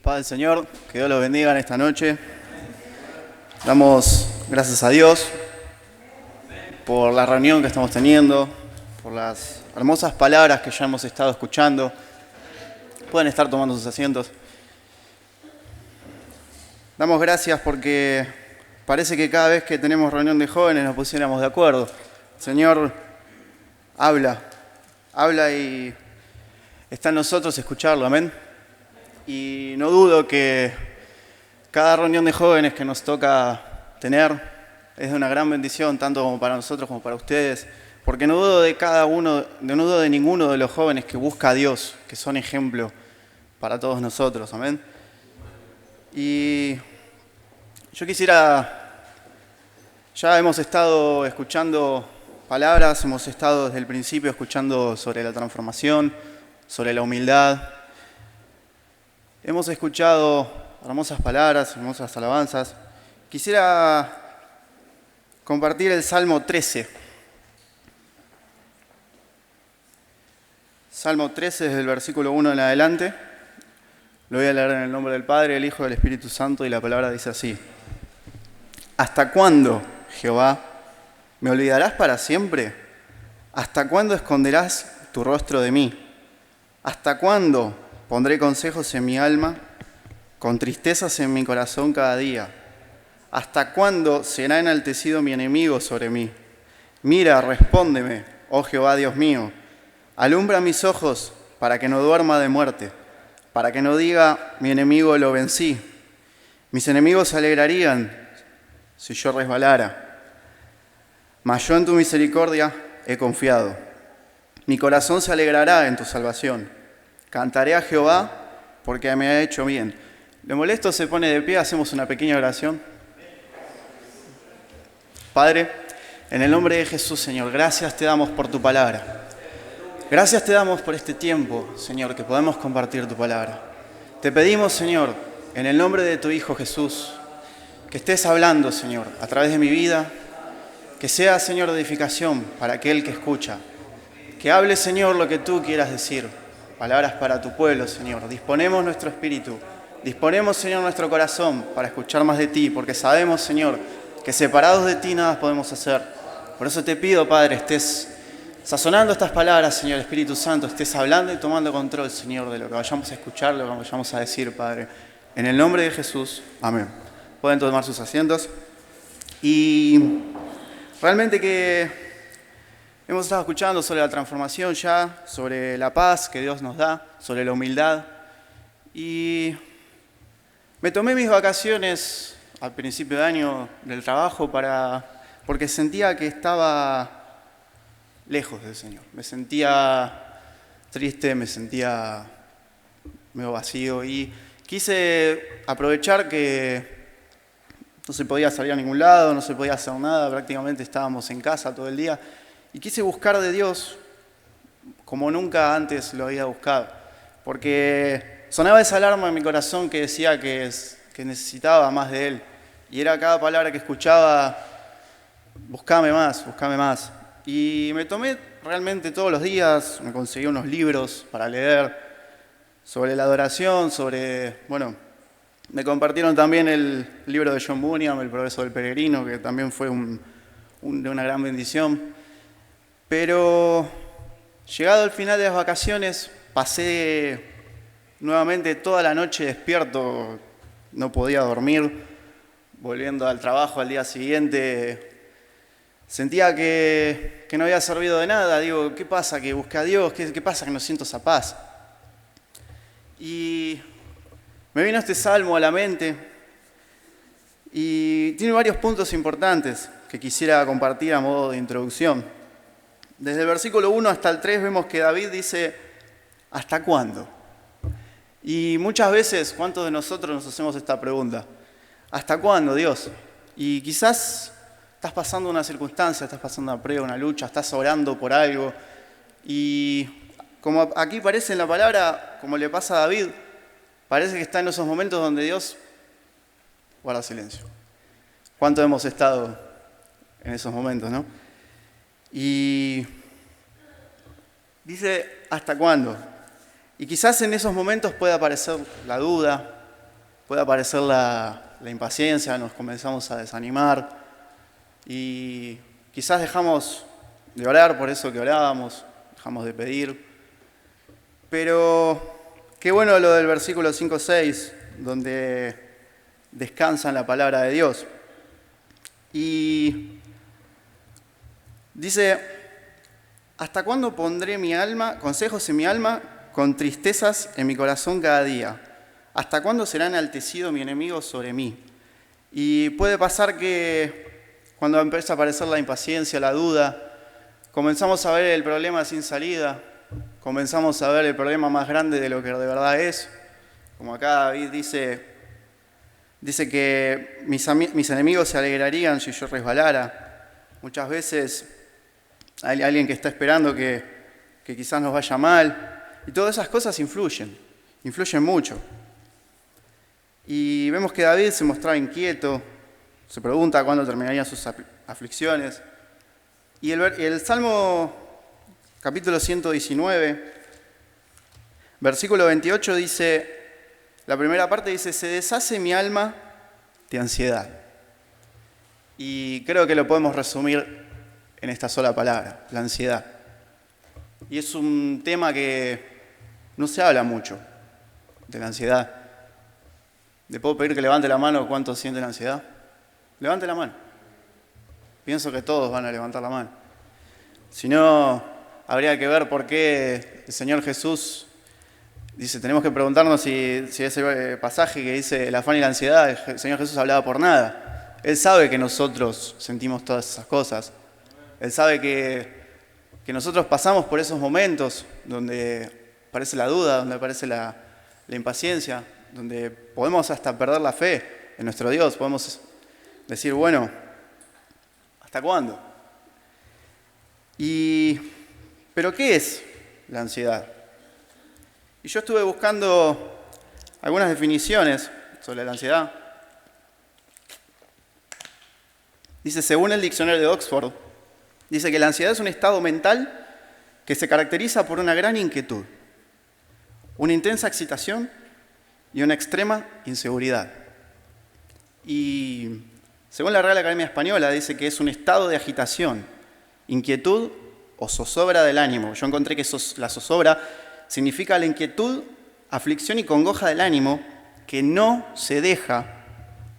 Paz del Señor, que Dios los bendiga en esta noche. Damos gracias a Dios por la reunión que estamos teniendo, por las hermosas palabras que ya hemos estado escuchando. Pueden estar tomando sus asientos. Damos gracias porque parece que cada vez que tenemos reunión de jóvenes nos pusiéramos de acuerdo. El Señor habla y está en nosotros escucharlo, amén. Y no dudo que cada reunión de jóvenes que nos toca tener es de una gran bendición, tanto como para nosotros como para ustedes, porque no dudo de ninguno de los jóvenes que busca a Dios, que son ejemplo para todos nosotros, amén. Y yo quisiera, ya hemos estado escuchando palabras, hemos estado desde el principio escuchando sobre la transformación, sobre la humildad. Hemos escuchado hermosas palabras, hermosas alabanzas. Quisiera compartir el Salmo 13. Salmo 13 desde el versículo 1 en adelante. Lo voy a leer en el nombre del Padre, del Hijo y del Espíritu Santo, y la palabra dice así. ¿Hasta cuándo, Jehová, me olvidarás para siempre? ¿Hasta cuándo esconderás tu rostro de mí? ¿Hasta cuándo pondré consejos en mi alma, con tristezas en mi corazón cada día? ¿Hasta cuándo será enaltecido mi enemigo sobre mí? Mira, respóndeme, oh Jehová Dios mío. Alumbra mis ojos para que no duerma de muerte, para que no diga, mi enemigo lo vencí. Mis enemigos se alegrarían si yo resbalara. Mas yo en tu misericordia he confiado. Mi corazón se alegrará en tu salvación. Cantaré a Jehová porque me ha hecho bien. ¿Le molesto? Se pone de pie, hacemos una pequeña oración. Padre, en el nombre de Jesús, Señor, gracias te damos por tu palabra. Gracias te damos por este tiempo, Señor, que podemos compartir tu palabra. Te pedimos, Señor, en el nombre de tu Hijo Jesús, que estés hablando, Señor, a través de mi vida, que sea, Señor, de edificación para aquel que escucha. Que hable, Señor, lo que tú quieras decir. Palabras para tu pueblo, Señor. Disponemos nuestro espíritu, disponemos, Señor, nuestro corazón para escuchar más de ti, porque sabemos, Señor, que separados de ti nada podemos hacer. Por eso te pido, Padre, estés sazonando estas palabras, Señor, Espíritu Santo, estés hablando y tomando control, Señor, de lo que vayamos a escuchar, lo que vayamos a decir, Padre. En el nombre de Jesús, amén. Pueden tomar sus asientos. Y realmente que hemos estado escuchando sobre la transformación ya, sobre la paz que Dios nos da, sobre la humildad. Y me tomé mis vacaciones al principio de año del trabajo porque sentía que estaba lejos del Señor. Me sentía triste, me sentía medio vacío y quise aprovechar que no se podía salir a ningún lado, no se podía hacer nada, prácticamente estábamos en casa todo el día. Y quise buscar de Dios como nunca antes lo había buscado, porque sonaba esa alarma en mi corazón que decía que necesitaba más de Él. Y era cada palabra que escuchaba, buscame más, buscame más. Y me tomé realmente todos los días, me conseguí unos libros para leer sobre la adoración, me compartieron también el libro de John Bunyan, El progreso del peregrino, que también fue de una gran bendición. Pero llegado al final de las vacaciones, pasé nuevamente toda la noche despierto, no podía dormir, volviendo al trabajo al día siguiente. Sentía que no había servido de nada. Digo, ¿qué pasa? Que busqué a Dios. ¿Qué pasa? Que no siento esa paz. Y me vino este salmo a la mente y tiene varios puntos importantes que quisiera compartir a modo de introducción. Desde el versículo 1 hasta el 3 vemos que David dice, ¿hasta cuándo? Y muchas veces, ¿cuántos de nosotros nos hacemos esta pregunta? ¿Hasta cuándo, Dios? Y quizás estás pasando una circunstancia, estás pasando una prueba, una lucha, estás orando por algo. Y como aquí parece en la palabra, como le pasa a David, parece que está en esos momentos donde Dios guarda silencio. ¿Cuánto hemos estado en esos momentos, no? Y dice, ¿hasta cuándo? Y quizás en esos momentos pueda aparecer la duda, puede aparecer la impaciencia, nos comenzamos a desanimar y quizás dejamos de orar por eso que orábamos, dejamos de pedir. Pero qué bueno lo del versículo 5-6, donde descansa en la palabra de Dios. Y dice, ¿hasta cuándo pondré consejos en mi alma con tristezas en mi corazón cada día? ¿Hasta cuándo será enaltecido mi enemigo sobre mí? Y puede pasar que cuando empieza a aparecer la impaciencia, la duda, comenzamos a ver el problema sin salida, comenzamos a ver el problema más grande de lo que de verdad es. Como acá David dice que mis enemigos se alegrarían si yo resbalara. Muchas veces hay alguien que está esperando que quizás nos vaya mal. Y todas esas cosas influyen mucho. Y vemos que David se mostraba inquieto, se pregunta cuándo terminarían sus aflicciones. Y el Salmo capítulo 119, versículo 28 dice, la primera parte dice, se deshace mi alma de ansiedad. Y creo que lo podemos resumir en esta sola palabra, la ansiedad. Y es un tema que no se habla mucho, de la ansiedad. ¿Le puedo pedir que levante la mano cuántos sienten ansiedad? Levante la mano. Pienso que todos van a levantar la mano. Si no, habría que ver por qué el Señor Jesús dice, tenemos que preguntarnos si ese pasaje que dice el afán y la ansiedad, el Señor Jesús hablaba por nada. Él sabe que nosotros sentimos todas esas cosas. Él sabe que nosotros pasamos por esos momentos donde aparece la duda, donde aparece la impaciencia, donde podemos hasta perder la fe en nuestro Dios. Podemos decir, bueno, ¿hasta cuándo? ¿Pero qué es la ansiedad? Y yo estuve buscando algunas definiciones sobre la ansiedad. Dice, según el diccionario de Oxford, dice que la ansiedad es un estado mental que se caracteriza por una gran inquietud, una intensa excitación y una extrema inseguridad. Y según la Real Academia Española, dice que es un estado de agitación, inquietud o zozobra del ánimo. Yo encontré que la zozobra significa la inquietud, aflicción y congoja del ánimo que no se deja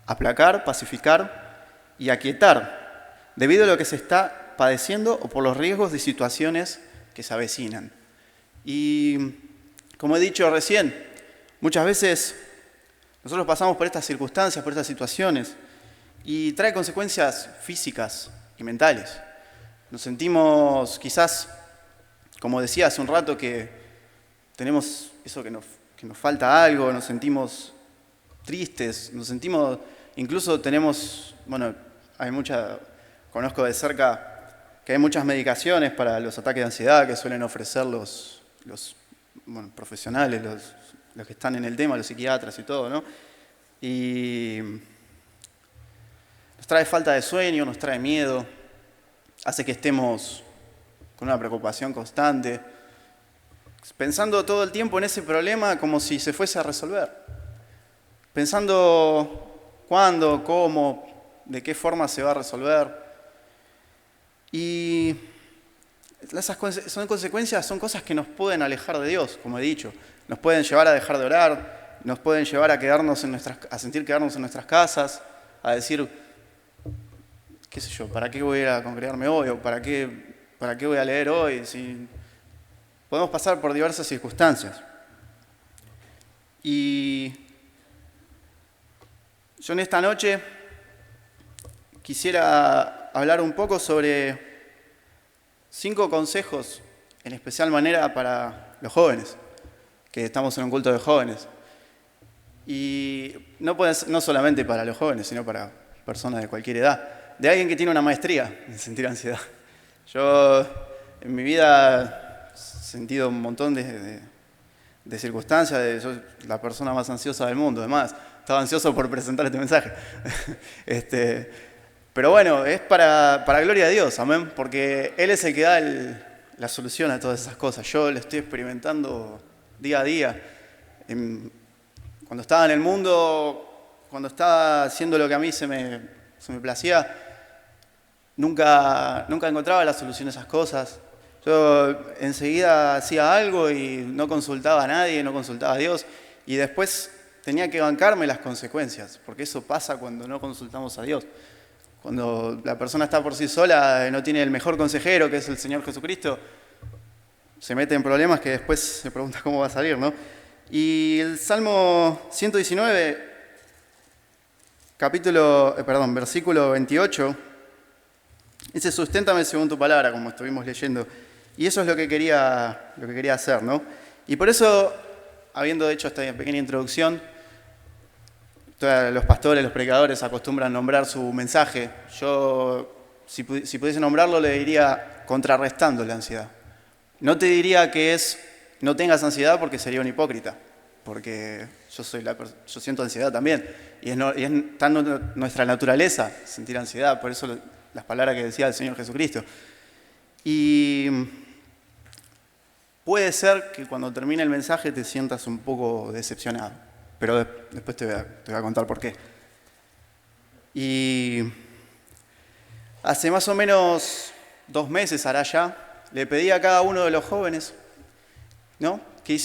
aplacar, pacificar y aquietar debido a lo que se está padeciendo o por los riesgos de situaciones que se avecinan. Y como he dicho recién, muchas veces nosotros pasamos por estas circunstancias, por estas situaciones, y trae consecuencias físicas y mentales. Nos sentimos quizás, como decía hace un rato, que tenemos eso que nos falta algo, nos sentimos tristes, nos sentimos, incluso tenemos, conozco de cerca que hay muchas medicaciones para los ataques de ansiedad que suelen ofrecer los profesionales, los que están en el tema, los psiquiatras y todo, ¿no? Y nos trae falta de sueño, nos trae miedo, hace que estemos con una preocupación constante, pensando todo el tiempo en ese problema como si se fuese a resolver, pensando cuándo, cómo, de qué forma se va a resolver. Y esas son consecuencias, son cosas que nos pueden alejar de Dios, como he dicho. Nos pueden llevar a dejar de orar, nos pueden llevar a sentir quedarnos en nuestras casas, a decir, qué sé yo, ¿para qué voy a ir a congregarme hoy? ¿O para qué voy a leer hoy? Si podemos pasar por diversas circunstancias. Y yo en esta noche quisiera hablar un poco sobre 5 consejos, en especial manera para los jóvenes, que estamos en un culto de jóvenes. Y no solamente para los jóvenes, sino para personas de cualquier edad. De alguien que tiene una maestría en sentir ansiedad. Yo en mi vida he sentido un montón de circunstancias, soy la persona más ansiosa del mundo, además. Estaba ansioso por presentar este mensaje. Pero bueno, es para gloria de Dios, amén, porque Él es el que da la solución a todas esas cosas. Yo lo estoy experimentando día a día. Cuando estaba en el mundo, cuando estaba haciendo lo que a mí se me placía, nunca encontraba la solución a esas cosas. Yo enseguida hacía algo y no consultaba a nadie, no consultaba a Dios, y después tenía que bancarme las consecuencias, porque eso pasa cuando no consultamos a Dios. Cuando la persona está por sí sola, no tiene el mejor consejero, que es el Señor Jesucristo, se mete en problemas que después se pregunta cómo va a salir, ¿no? Y el Salmo 119, versículo 28, dice: susténtame según tu palabra, como estuvimos leyendo. Y eso es lo que quería hacer, ¿no? Y por eso, habiendo hecho esta pequeña introducción, los pastores, los predicadores acostumbran nombrar su mensaje. Yo, si pudiese nombrarlo, le diría contrarrestando la ansiedad. No te diría que no tengas ansiedad, porque sería un hipócrita, porque yo siento ansiedad también, y está en nuestra naturaleza sentir ansiedad, por eso las palabras que decía el Señor Jesucristo. Y puede ser que cuando termine el mensaje te sientas un poco decepcionado, pero después te voy a contar por qué. Y hace más o menos 2 meses, hará ya, le pedí a cada uno de los jóvenes, ¿no?, que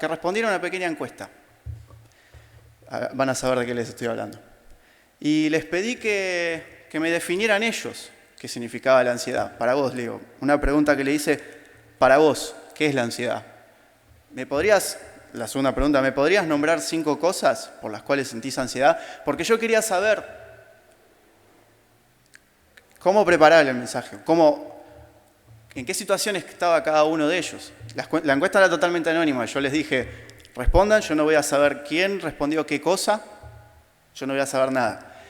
respondiera una pequeña encuesta. Van a saber de qué les estoy hablando. Y les pedí que me definieran ellos qué significaba la ansiedad. Para vos, le digo, una pregunta que le hice: para vos, ¿qué es la ansiedad? La segunda pregunta, ¿me podrías nombrar 5 cosas por las cuales sentís ansiedad? Porque yo quería saber cómo preparar el mensaje, en qué situaciones estaba cada uno de ellos. La encuesta era totalmente anónima. Yo les dije: respondan, yo no voy a saber quién respondió qué cosa, yo no voy a saber nada.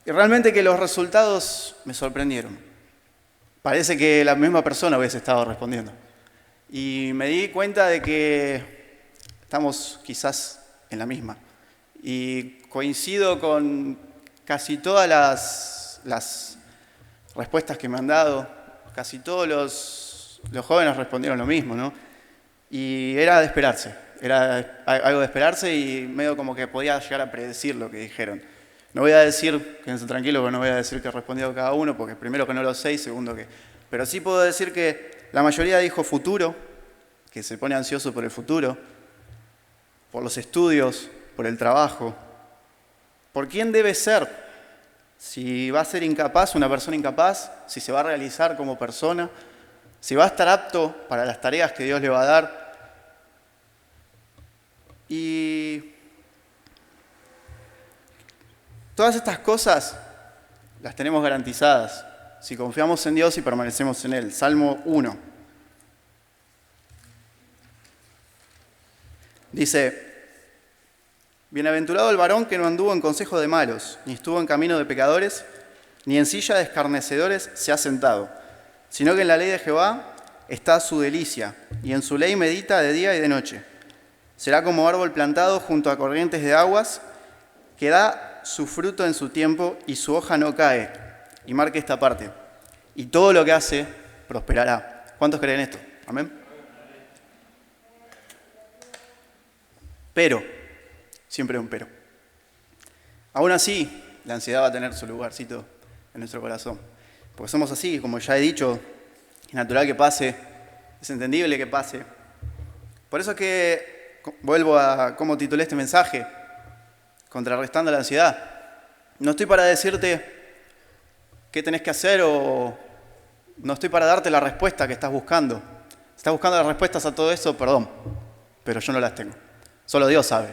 Y realmente que los resultados me sorprendieron. Parece que la misma persona hubiese estado respondiendo. Y me di cuenta de que estamos quizás en la misma. Y coincido con casi todas las respuestas que me han dado. Casi todos los jóvenes respondieron lo mismo, ¿no? Y era de esperarse. Era algo de esperarse, y medio como que podía llegar a predecir lo que dijeron. No voy a decir, quédense tranquilos, porque no voy a decir que respondió cada uno, porque primero que no lo sé y segundo que... Pero sí puedo decir que la mayoría dijo futuro, que se pone ansioso por el futuro, por los estudios, por el trabajo. ¿Por quién debe ser? Si va a ser incapaz, una persona incapaz, si se va a realizar como persona, si va a estar apto para las tareas que Dios le va a dar. Y todas estas cosas las tenemos garantizadas si confiamos en Dios y permanecemos en Él. Salmo 1. Dice: bienaventurado el varón que no anduvo en consejo de malos, ni estuvo en camino de pecadores, ni en silla de escarnecedores se ha sentado, sino que en la ley de Jehová está su delicia, y en su ley medita de día y de noche. Será como árbol plantado junto a corrientes de aguas, que da su fruto en su tiempo, y su hoja no cae. Y marque esta parte: y todo lo que hace prosperará. ¿Cuántos creen esto? Amén. Pero, siempre un pero. Aún así, la ansiedad va a tener su lugarcito en nuestro corazón. Porque somos así, como ya he dicho, es natural que pase, es entendible que pase. Por eso es que vuelvo a cómo titulé este mensaje: contrarrestando la ansiedad. No estoy para decirte qué tenés que hacer, o no estoy para darte la respuesta que estás buscando. Si estás buscando las respuestas a todo eso, perdón, pero yo no las tengo. Solo Dios sabe.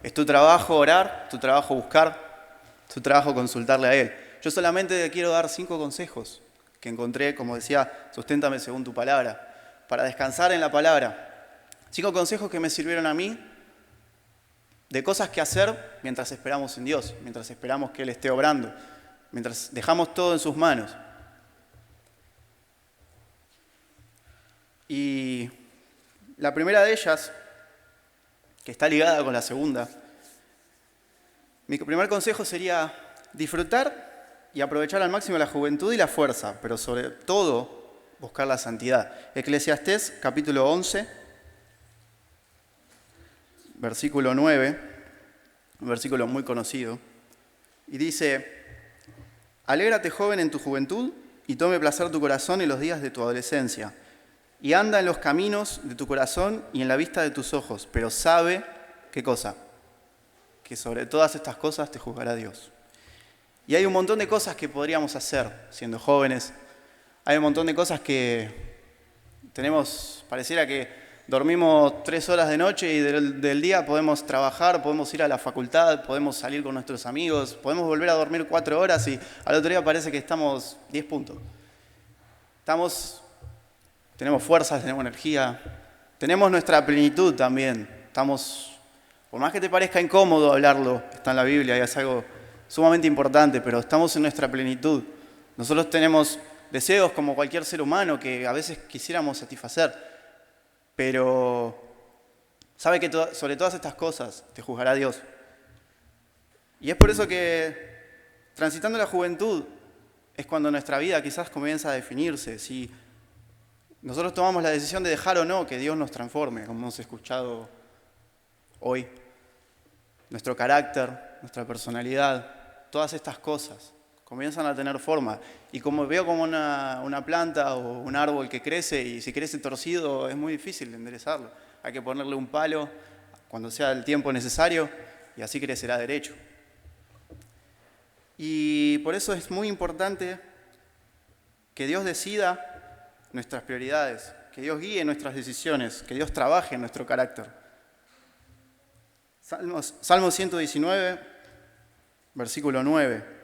Es tu trabajo orar, tu trabajo buscar, tu trabajo consultarle a Él. Yo solamente te quiero dar 5 consejos que encontré, como decía, susténtame según tu palabra, para descansar en la palabra. 5 consejos que me sirvieron a mí de cosas que hacer mientras esperamos en Dios, mientras esperamos que Él esté obrando, mientras dejamos todo en sus manos. Y la primera de ellas, que está ligada con la segunda, mi primer consejo sería disfrutar y aprovechar al máximo la juventud y la fuerza, pero sobre todo buscar la santidad. Eclesiastés, capítulo 11, versículo 9, un versículo muy conocido, y dice: Alégrate, joven, en tu juventud, y tome placer tu corazón en los días de tu adolescencia, y anda en los caminos de tu corazón y en la vista de tus ojos, pero sabe, ¿qué cosa? Que sobre todas estas cosas te juzgará Dios. Y hay un montón de cosas que podríamos hacer siendo jóvenes. Hay un montón de cosas que tenemos, pareciera que dormimos 3 horas de noche y del día podemos trabajar, podemos ir a la facultad, podemos salir con nuestros amigos, podemos volver a dormir 4 horas y al otro día parece que estamos 10 puntos. Tenemos fuerzas, tenemos energía, tenemos nuestra plenitud también. Por más que te parezca incómodo hablarlo, está en la Biblia y es algo sumamente importante, pero estamos en nuestra plenitud. Nosotros tenemos deseos como cualquier ser humano que a veces quisiéramos satisfacer, pero sabe que sobre todas estas cosas te juzgará Dios. Y es por eso que transitando la juventud es cuando nuestra vida quizás comienza a definirse, si nosotros tomamos la decisión de dejar o no que Dios nos transforme, como hemos escuchado hoy. Nuestro carácter, nuestra personalidad, todas estas cosas comienzan a tener forma. Y como veo como una planta o un árbol que crece, y si crece torcido es muy difícil de enderezarlo. Hay que ponerle un palo cuando sea el tiempo necesario y así crecerá derecho. Y por eso es muy importante que Dios decida nuestras prioridades, que Dios guíe nuestras decisiones, que Dios trabaje en nuestro carácter. Salmo 119, versículo 9.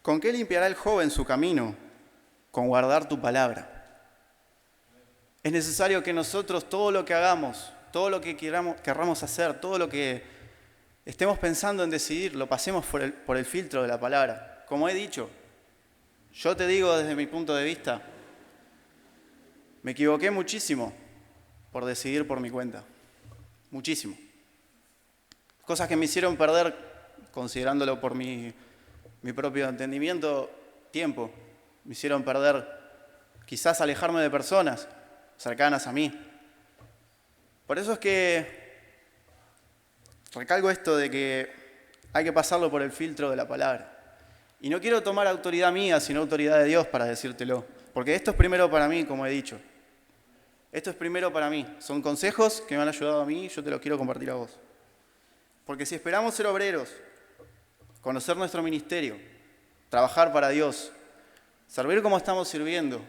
¿Con qué limpiará el joven su camino? Con guardar tu palabra. Es necesario que nosotros todo lo que hagamos, todo lo que querramos hacer, todo lo que estemos pensando en decidir, lo pasemos por el filtro de la palabra. Como he dicho, yo te digo desde mi punto de vista, me equivoqué muchísimo por decidir por mi cuenta. Muchísimo. Cosas que me hicieron perder, considerándolo por mi propio entendimiento, tiempo. Me hicieron perder, quizás alejarme de personas cercanas a mí. Por eso es que recalco esto de que hay que pasarlo por el filtro de la palabra. Y no quiero tomar autoridad mía, sino autoridad de Dios para decírtelo. Porque esto es primero para mí, como he dicho. Esto es primero para mí. Son consejos que me han ayudado a mí y yo te los quiero compartir a vos. Porque si esperamos ser obreros, conocer nuestro ministerio, trabajar para Dios, servir como estamos sirviendo,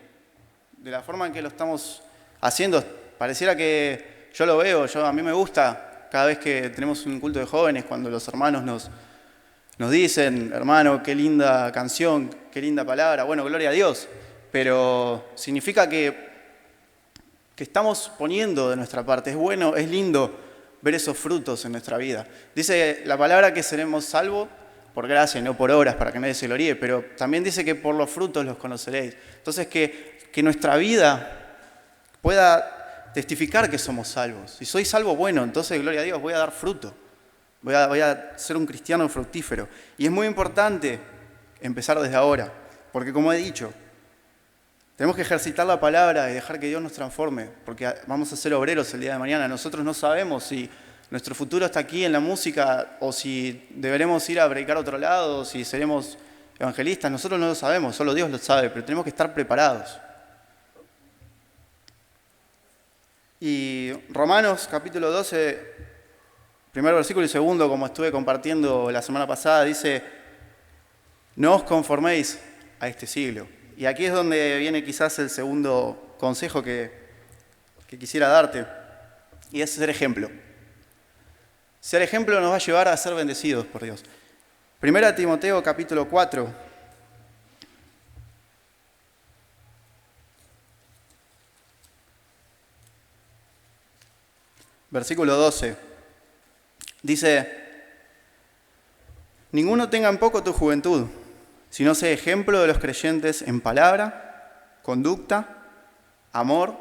de la forma en que lo estamos haciendo, pareciera que yo lo veo, a mí me gusta cada vez que tenemos un culto de jóvenes, cuando los hermanos nos dicen, hermano, qué linda canción, qué linda palabra, bueno, gloria a Dios, pero significa que estamos poniendo de nuestra parte. Es bueno, es lindo ver esos frutos en nuestra vida. Dice la palabra que seremos salvos por gracia y no por obras, para que nadie se gloríe, pero también dice que por los frutos los conoceréis. Entonces que nuestra vida pueda testificar que somos salvos. Si soy salvo, bueno, entonces gloria a Dios, voy a dar fruto. Voy a ser un cristiano fructífero. Y es muy importante empezar desde ahora, porque como he dicho, tenemos que ejercitar la palabra y dejar que Dios nos transforme, porque vamos a ser obreros el día de mañana. Nosotros no sabemos si nuestro futuro está aquí en la música o si deberemos ir a predicar a otro lado, o si seremos evangelistas. Nosotros no lo sabemos, solo Dios lo sabe, pero tenemos que estar preparados. Y Romanos capítulo 12, primer versículo y segundo, como estuve compartiendo la semana pasada, dice: no os conforméis a este siglo. Y aquí es donde viene quizás el segundo consejo que quisiera darte, y es ser ejemplo. Ser ejemplo nos va a llevar a ser bendecidos por Dios. Primera Timoteo capítulo 4. Versículo 12. Dice: ninguno tenga en poco tu juventud, sino sé ejemplo de los creyentes en palabra, conducta, amor,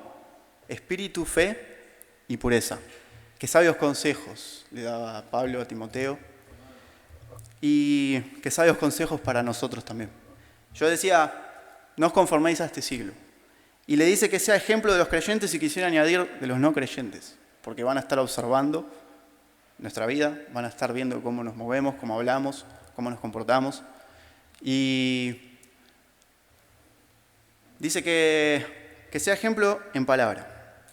espíritu, fe y pureza. Qué sabios consejos le daba Pablo a Timoteo, y qué sabios consejos para nosotros también. Yo decía, no os conforméis a este siglo. Y le dice que sea ejemplo de los creyentes y quisiera añadir de los no creyentes, porque van a estar observando nuestra vida, van a estar viendo cómo nos movemos, cómo hablamos, cómo nos comportamos. Y dice que sea ejemplo en palabra.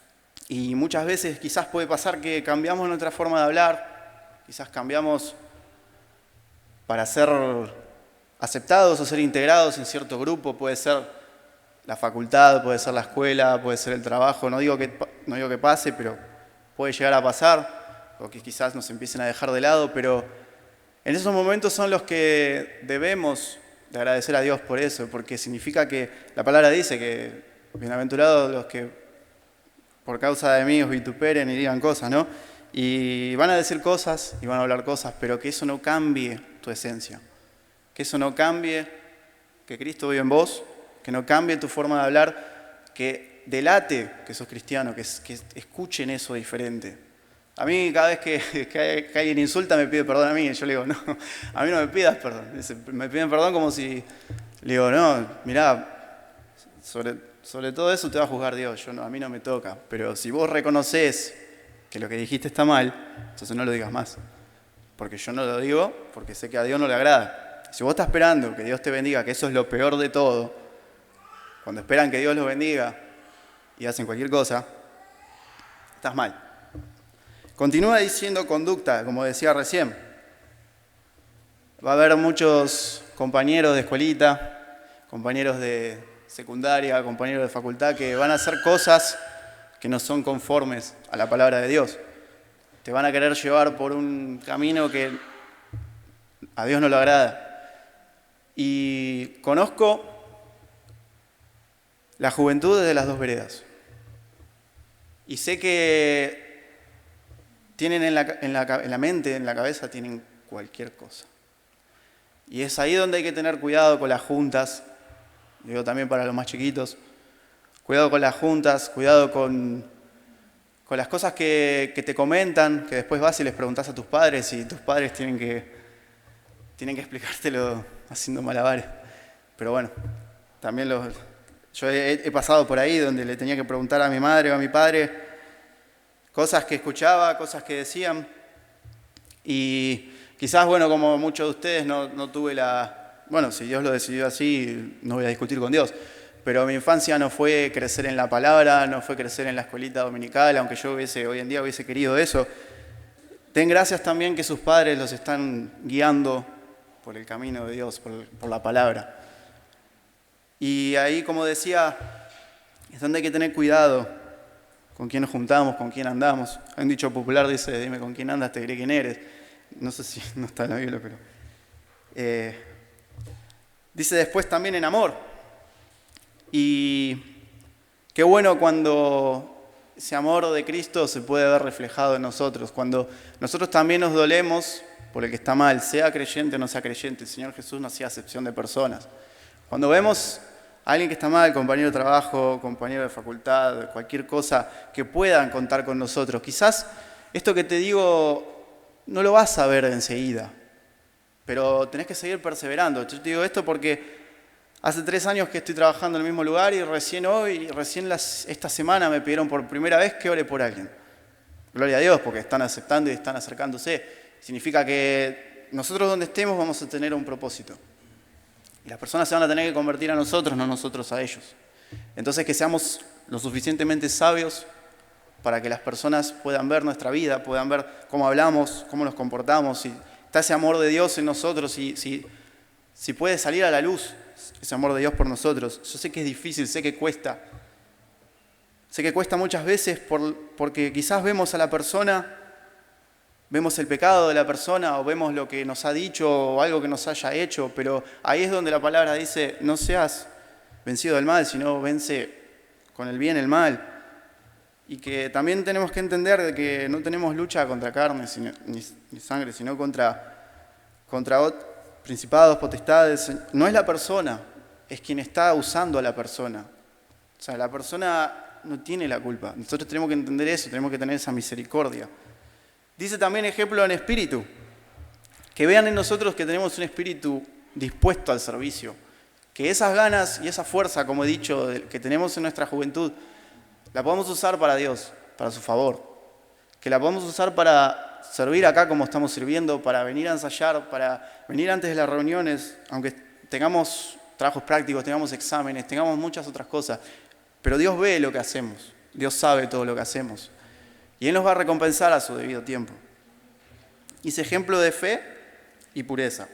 Y muchas veces quizás puede pasar que cambiamos nuestra forma de hablar, quizás cambiamos para ser aceptados o ser integrados en cierto grupo, puede ser la facultad, puede ser la escuela, puede ser el trabajo, no digo que pase, pero puede llegar a pasar, o que quizás nos empiecen a dejar de lado, pero en esos momentos son los que debemos de agradecer a Dios por eso, porque significa que la palabra dice que bienaventurados los que por causa de mí os vituperen y digan cosas, ¿no? Y van a decir cosas y van a hablar cosas, pero que eso no cambie tu esencia, que eso no cambie que Cristo vive en vos, que no cambie tu forma de hablar, que delate que sos cristiano, que escuchen eso diferente. A mí cada vez que alguien insulta me pide perdón a mí, y yo le digo, no, a mí no me pidas perdón. Me piden perdón como si, le digo, no, mirá, sobre todo eso te va a juzgar Dios, a mí no me toca. Pero si vos reconoces que lo que dijiste está mal, entonces no lo digas más. Porque yo no lo digo, porque sé que a Dios no le agrada. Si vos estás esperando que Dios te bendiga, que eso es lo peor de todo, cuando esperan que Dios los bendiga y hacen cualquier cosa, estás mal. Continúa diciendo conducta, como decía recién. Va a haber muchos compañeros de escuelita, compañeros de secundaria, compañeros de facultad, que van a hacer cosas que no son conformes a la palabra de Dios. Te van a querer llevar por un camino que a Dios no le agrada. Y conozco la juventud desde las dos veredas. Y sé que tienen en la mente, en la cabeza, tienen cualquier cosa. Y es ahí donde hay que tener cuidado con las juntas, digo también para los más chiquitos, cuidado con las juntas, cuidado con las cosas que te comentan, que después vas y les preguntás a tus padres y tus padres tienen que explicártelo haciendo malabares. Pero bueno, también yo he pasado por ahí donde le tenía que preguntar a mi madre o a mi padre cosas que escuchaba, cosas que decían. Y quizás, bueno, como muchos de ustedes no tuve bueno, si Dios lo decidió así, no voy a discutir con Dios. Pero mi infancia no fue crecer en la palabra, no fue crecer en la escuelita dominical, aunque yo hoy en día hubiese querido eso. Den gracias también que sus padres los están guiando por el camino de Dios, por la palabra. Y ahí, como decía, es donde hay que tener cuidado con quién nos juntamos, con quién andamos. Hay un dicho popular, dice, dime con quién andas, te diré quién eres. No sé si no está en la Biblia, pero... dice después también en amor. Y qué bueno cuando ese amor de Cristo se puede ver reflejado en nosotros, cuando nosotros también nos dolemos por el que está mal, sea creyente o no sea creyente. El Señor Jesús no hacía acepción de personas. Cuando vemos a alguien que está mal, compañero de trabajo, compañero de facultad, cualquier cosa, que puedan contar con nosotros. Quizás esto que te digo no lo vas a ver enseguida, pero tenés que seguir perseverando. Yo te digo esto porque hace 3 años que estoy trabajando en el mismo lugar y recién esta semana me pidieron por primera vez que ore por alguien. Gloria a Dios, porque están aceptando y están acercándose. Significa que nosotros donde estemos vamos a tener un propósito. Y las personas se van a tener que convertir a nosotros, no nosotros a ellos. Entonces que seamos lo suficientemente sabios para que las personas puedan ver nuestra vida, puedan ver cómo hablamos, cómo nos comportamos, si está ese amor de Dios en nosotros, si puede salir a la luz ese amor de Dios por nosotros. Yo sé que es difícil, sé que cuesta. Sé que cuesta muchas veces porque quizás vemos a la persona, vemos el pecado de la persona o vemos lo que nos ha dicho o algo que nos haya hecho, pero ahí es donde la palabra dice, no seas vencido del mal, sino vence con el bien el mal. Y que también tenemos que entender de que no tenemos lucha contra carne ni sangre, sino contra principados, potestades. No es la persona, es quien está usando a la persona. O sea, la persona no tiene la culpa. Nosotros tenemos que entender eso, tenemos que tener esa misericordia. Dice también ejemplo en espíritu. Que vean en nosotros que tenemos un espíritu dispuesto al servicio. que esas ganas y esa fuerza, como he dicho, que tenemos en nuestra juventud, la podamos usar para Dios, para su favor. Que la podamos usar para servir acá como estamos sirviendo, para venir a ensayar, para venir antes de las reuniones, aunque tengamos trabajos prácticos, tengamos exámenes, tengamos muchas otras cosas. Pero Dios ve lo que hacemos, Dios sabe todo lo que hacemos. Y Él nos va a recompensar a su debido tiempo. Hice ejemplo de fe y pureza.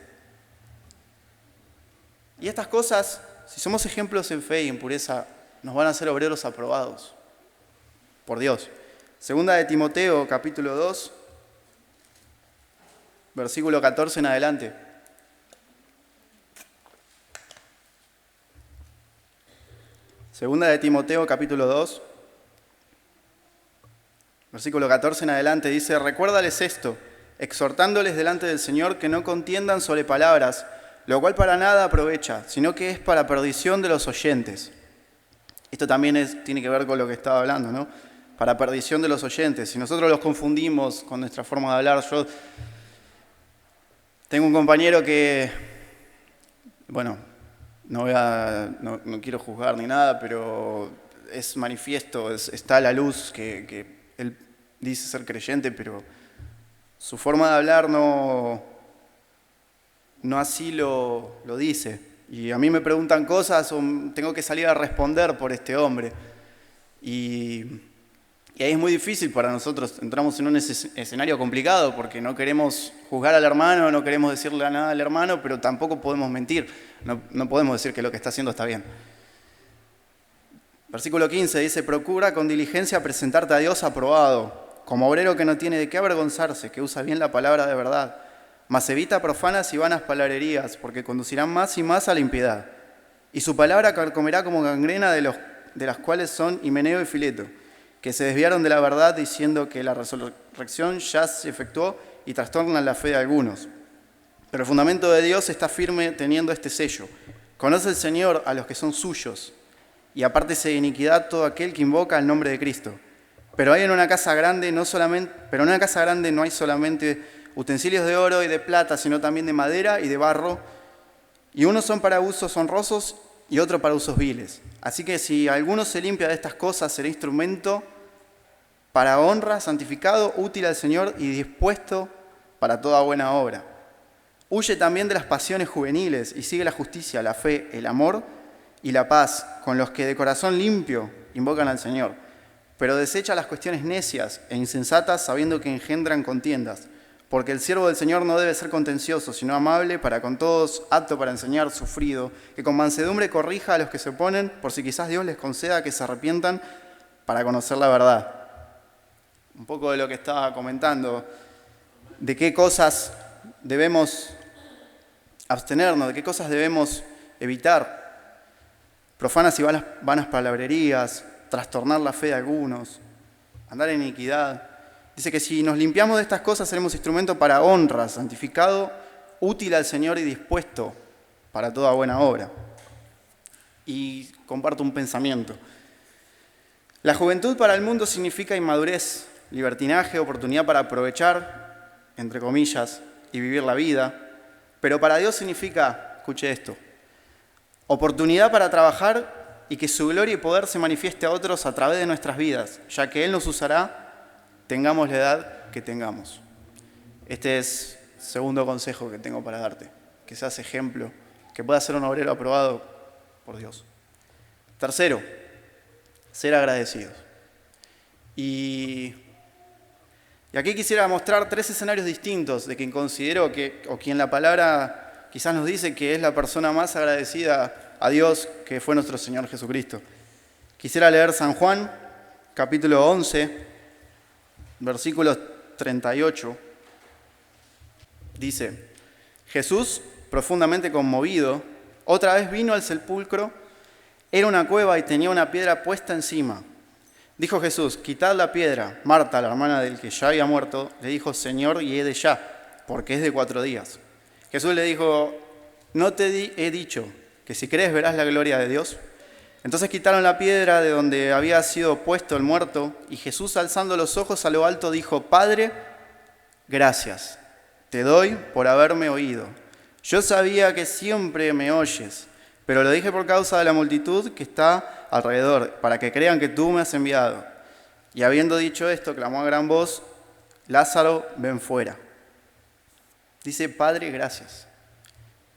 Y estas cosas, si somos ejemplos en fe y en pureza, nos van a hacer obreros aprobados por Dios. Segunda de Timoteo, capítulo 2, versículo 14 en adelante. Segunda de Timoteo, capítulo 2, versículo 14 en adelante, dice: recuérdales esto, exhortándoles delante del Señor que no contiendan sobre palabras, lo cual para nada aprovecha, sino que es para perdición de los oyentes. Esto también tiene que ver con lo que estaba hablando, ¿no? Para perdición de los oyentes. Si nosotros los confundimos con nuestra forma de hablar, yo tengo un compañero que, bueno, no quiero juzgar ni nada, pero es manifiesto, está a la luz que él dice ser creyente, pero su forma de hablar no así lo dice. Y a mí me preguntan cosas o tengo que salir a responder por este hombre. Y ahí es muy difícil para nosotros. Entramos en un escenario complicado porque no queremos juzgar al hermano, no queremos decirle nada al hermano, pero tampoco podemos mentir. No podemos decir que lo que está haciendo está bien. Versículo 15 dice: procura con diligencia presentarte a Dios aprobado, como obrero que no tiene de qué avergonzarse, que usa bien la palabra de verdad, mas evita profanas y vanas palabrerías, porque conducirán más y más a la impiedad. Y su palabra carcomerá como gangrena de las cuales son Himeneo y Fileto, que se desviaron de la verdad diciendo que la resurrección ya se efectuó y trastornan la fe de algunos. Pero el fundamento de Dios está firme teniendo este sello: conoce el Señor a los que son suyos, y apártese de iniquidad todo aquel que invoca el nombre de Cristo. Pero en una casa grande no hay solamente utensilios de oro y de plata, sino también de madera y de barro, y unos son para usos honrosos y otros para usos viles. Así que si alguno se limpia de estas cosas, será instrumento para honra, santificado, útil al Señor y dispuesto para toda buena obra. Huye también de las pasiones juveniles y sigue la justicia, la fe, el amor y la paz, con los que de corazón limpio invocan al Señor. Pero desecha las cuestiones necias e insensatas, sabiendo que engendran contiendas. Porque el siervo del Señor no debe ser contencioso, sino amable, para con todos, apto para enseñar, sufrido, que con mansedumbre corrija a los que se oponen, por si quizás Dios les conceda que se arrepientan para conocer la verdad. Un poco de lo que estaba comentando, de qué cosas debemos abstenernos, de qué cosas debemos evitar. Profanas y vanas palabrerías, trastornar la fe de algunos, andar en iniquidad. Dice que si nos limpiamos de estas cosas seremos instrumento para honra, santificado, útil al Señor y dispuesto para toda buena obra. Y comparto un pensamiento. La juventud para el mundo significa inmadurez, libertinaje, oportunidad para aprovechar, entre comillas, y vivir la vida. Pero para Dios significa, escuche esto, oportunidad para trabajar y que su gloria y poder se manifieste a otros a través de nuestras vidas, ya que Él nos usará, tengamos la edad que tengamos. Este es el segundo consejo que tengo para darte, que seas ejemplo, que puedas ser un obrero aprobado por Dios. Tercero, ser agradecidos. Y aquí quisiera mostrar 3 escenarios distintos de quien considero o quien la palabra quizás nos dice que es la persona más agradecida a Dios, que fue nuestro Señor Jesucristo. Quisiera leer San Juan, capítulo 11, versículo 38. Dice: Jesús, profundamente conmovido, otra vez vino al sepulcro. Era una cueva y tenía una piedra puesta encima. Dijo Jesús: quitad la piedra. Marta, la hermana del que ya había muerto, le dijo: Señor, hiede ya, porque es de 4 días. Jesús le dijo: ¿no te he dicho que si crees verás la gloria de Dios? Entonces quitaron la piedra de donde había sido puesto el muerto, y Jesús, alzando los ojos a lo alto, dijo: Padre, gracias te doy por haberme oído. Yo sabía que siempre me oyes, Pero lo dije por causa de la multitud que está alrededor, para que crean que tú me has enviado. Y habiendo dicho esto, clamó a gran voz, Lázaro, ven fuera. Dice, Padre, gracias.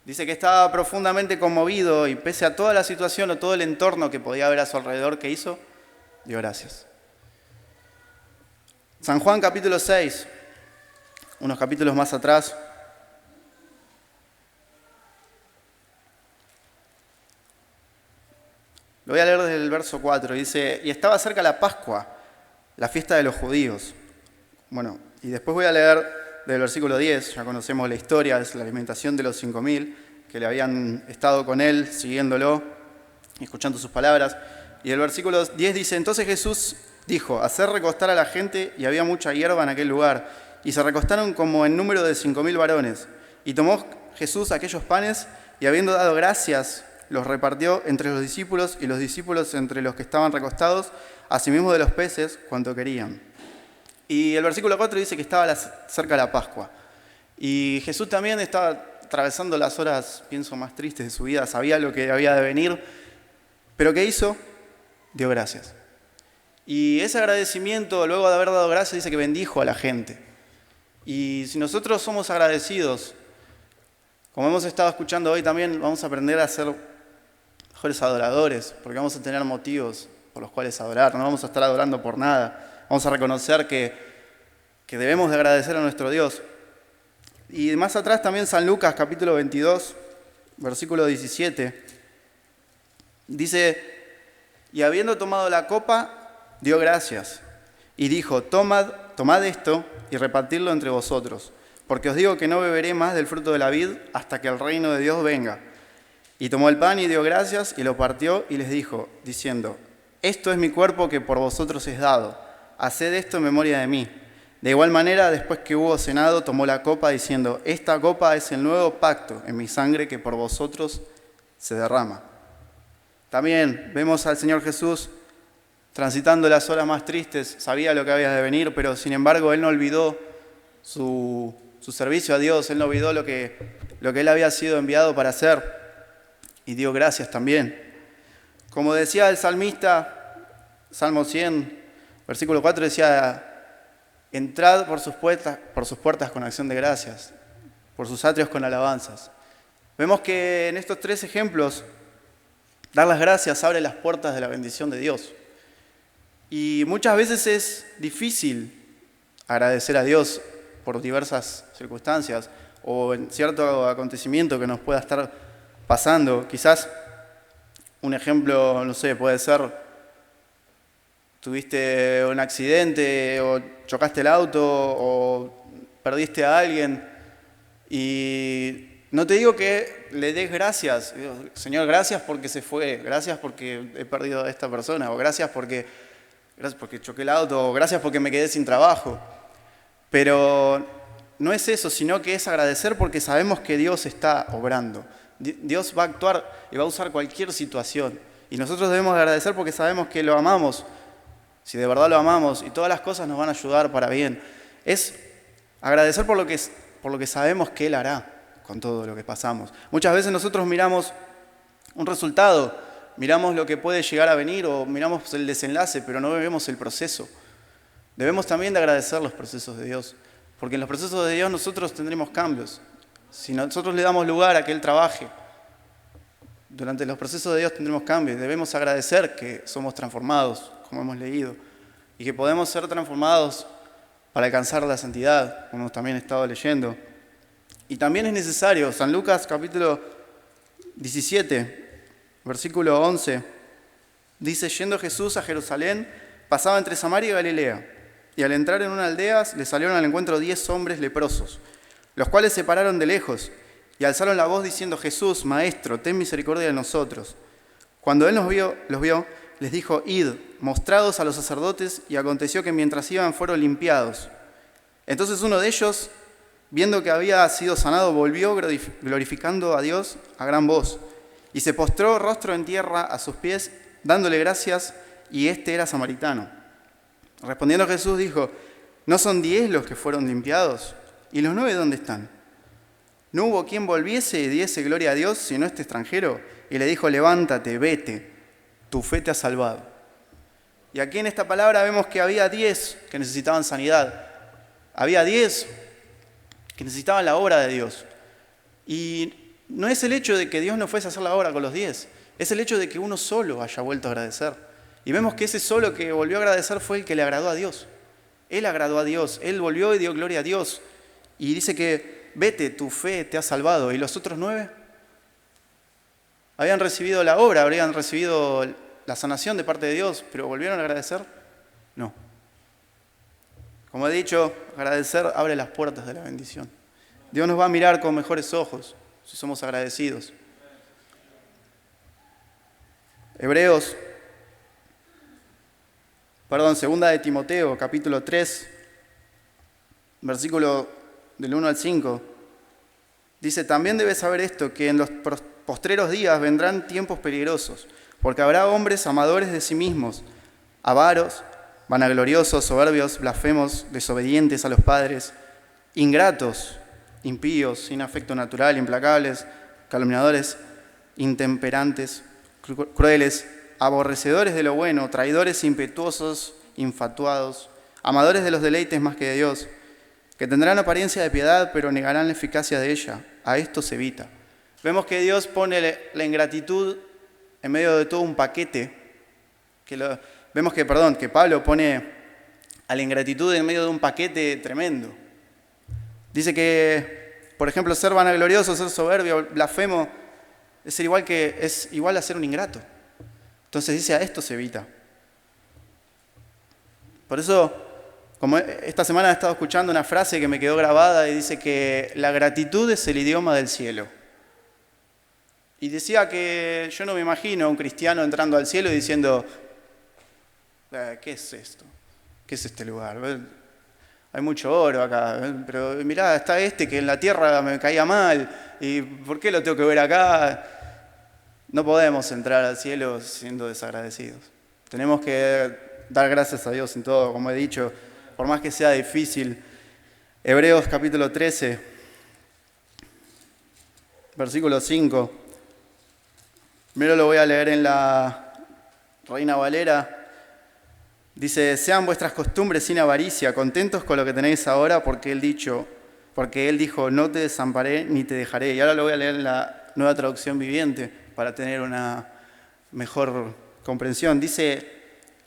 Dice que estaba profundamente conmovido y pese a toda la situación o todo el entorno que podía haber a su alrededor, ¿qué hizo? Dio gracias. San Juan capítulo 6, unos capítulos más atrás. Lo voy a leer desde el verso 4. Dice, y estaba cerca la Pascua, la fiesta de los judíos. Bueno, y después voy a leer del versículo 10, ya conocemos la historia, es la alimentación de los 5.000, que le habían estado con él, siguiéndolo, escuchando sus palabras. Y el versículo 10 dice, entonces Jesús dijo, hacer recostar a la gente, y había mucha hierba en aquel lugar, y se recostaron como en número de 5.000 varones. Y tomó Jesús aquellos panes, y habiendo dado gracias, los repartió entre los discípulos, y los discípulos entre los que estaban recostados, asimismo de los peces, cuanto querían. Y el versículo 4 dice que estaba cerca de la Pascua. Y Jesús también estaba atravesando las horas, pienso, más tristes de su vida, sabía lo que había de venir, pero ¿qué hizo? Dio gracias. Y ese agradecimiento, luego de haber dado gracias, dice que bendijo a la gente. Y si nosotros somos agradecidos, como hemos estado escuchando hoy también, vamos a aprender a ser mejores adoradores, porque vamos a tener motivos por los cuales adorar, no vamos a estar adorando por nada, vamos a reconocer que debemos de agradecer a nuestro Dios. Y más atrás también San Lucas capítulo 22, versículo 17, dice, y habiendo tomado la copa, dio gracias, y dijo, tomad esto y repartidlo entre vosotros, porque os digo que no beberé más del fruto de la vid hasta que el reino de Dios venga. Y tomó el pan y dio gracias, y lo partió y les dijo, diciendo, esto es mi cuerpo que por vosotros es dado, haced esto en memoria de mí. De igual manera, después que hubo cenado, tomó la copa, diciendo, esta copa es el nuevo pacto en mi sangre que por vosotros se derrama. También vemos al Señor Jesús transitando las horas más tristes, sabía lo que había de venir, pero sin embargo Él no olvidó su servicio a Dios, Él no olvidó lo que Él había sido enviado para hacer y dio gracias también. Como decía el salmista, Salmo 100, versículo 4, decía, entrad por sus puertas con acción de gracias, por sus atrios con alabanzas. Vemos que en estos tres ejemplos, dar las gracias abre las puertas de la bendición de Dios. Y muchas veces es difícil agradecer a Dios por diversas circunstancias o en cierto acontecimiento que nos pueda estar pasando. Quizás un ejemplo, no sé, puede ser tuviste un accidente o chocaste el auto o perdiste a alguien y no te digo que le des gracias. Digo, Señor, gracias porque se fue, gracias porque he perdido a esta persona o gracias porque choqué el auto o gracias porque me quedé sin trabajo. Pero no es eso, sino que es agradecer porque sabemos que Dios está obrando. Dios va a actuar y va a usar cualquier situación. Y nosotros debemos agradecer porque sabemos que lo amamos. Si de verdad lo amamos y todas las cosas nos van a ayudar para bien. Es agradecer por lo que sabemos que Él hará con todo lo que pasamos. Muchas veces nosotros miramos un resultado, miramos lo que puede llegar a venir o miramos el desenlace, pero no vemos el proceso. Debemos también de agradecer los procesos de Dios, porque en los procesos de Dios nosotros tendremos cambios. Si nosotros le damos lugar a que Él trabaje, durante los procesos de Dios tendremos cambios. Debemos agradecer que somos transformados, como hemos leído, y que podemos ser transformados para alcanzar la santidad, como hemos también estado leyendo. Y también es necesario, San Lucas capítulo 17, versículo 11, dice, yendo Jesús a Jerusalén, pasaba entre Samaria y Galilea, y al entrar en una aldea le salieron al encuentro 10 hombres leprosos, los cuales se pararon de lejos y alzaron la voz diciendo, Jesús, Maestro, ten misericordia de nosotros. Cuando Él los vio, les dijo, id, mostrados a los sacerdotes, y aconteció que mientras iban fueron limpiados. Entonces uno de ellos, viendo que había sido sanado, volvió glorificando a Dios a gran voz, y se postró rostro en tierra a sus pies, dándole gracias, y este era samaritano. Respondiendo Jesús dijo, ¿no son 10 los que fueron limpiados? ¿Y los 9 dónde están? ¿No hubo quien volviese y diese gloria a Dios sino este extranjero? Y le dijo, levántate, vete, tu fe te ha salvado. Y aquí en esta palabra vemos que había 10 que necesitaban sanidad. Había 10 que necesitaban la obra de Dios. Y no es el hecho de que Dios no fuese a hacer la obra con los 10, es el hecho de que uno solo haya vuelto a agradecer. Y vemos que ese solo que volvió a agradecer fue el que le agradó a Dios. Él agradó a Dios, él volvió y dio gloria a Dios. Y dice que, vete, tu fe te ha salvado. ¿Y los otros 9? Habían recibido la obra, habrían recibido la sanación de parte de Dios, pero ¿volvieron a agradecer? No. Como he dicho, agradecer abre las puertas de la bendición. Dios nos va a mirar con mejores ojos si somos agradecidos. Segunda de Timoteo, capítulo 3, versículo del 1 al 5. Dice, también debes saber esto, que en los postreros días vendrán tiempos peligrosos, porque habrá hombres amadores de sí mismos, avaros, vanagloriosos, soberbios, blasfemos, desobedientes a los padres, ingratos, impíos, sin afecto natural, implacables, calumniadores, intemperantes, crueles, aborrecedores de lo bueno, traidores, impetuosos, infatuados, amadores de los deleites más que de Dios, que tendrán apariencia de piedad, pero negarán la eficacia de ella. A esto se evita. Vemos que Dios pone la ingratitud en medio de todo un paquete. Vemos que Pablo pone a la ingratitud en medio de un paquete tremendo. Dice que, por ejemplo, ser vanaglorioso, ser soberbio, blasfemo, es igual a ser un ingrato. Entonces dice, a esto se evita. Por eso, como esta semana he estado escuchando una frase que me quedó grabada y dice que la gratitud es el idioma del cielo. Y decía que yo no me imagino a un cristiano entrando al cielo y diciendo, ¿qué es esto? ¿Qué es este lugar? Hay mucho oro acá, pero mirá, está este que en la tierra me caía mal, ¿y por qué lo tengo que ver acá? No podemos entrar al cielo siendo desagradecidos. Tenemos que dar gracias a Dios en todo, como he dicho, por más que sea difícil. Hebreos capítulo 13, versículo 5. Primero lo voy a leer en la Reina Valera. Dice, sean vuestras costumbres sin avaricia, contentos con lo que tenéis ahora, porque Él dijo, no te desamparé ni te dejaré. Y ahora lo voy a leer en la Nueva Traducción Viviente para tener una mejor comprensión. Dice,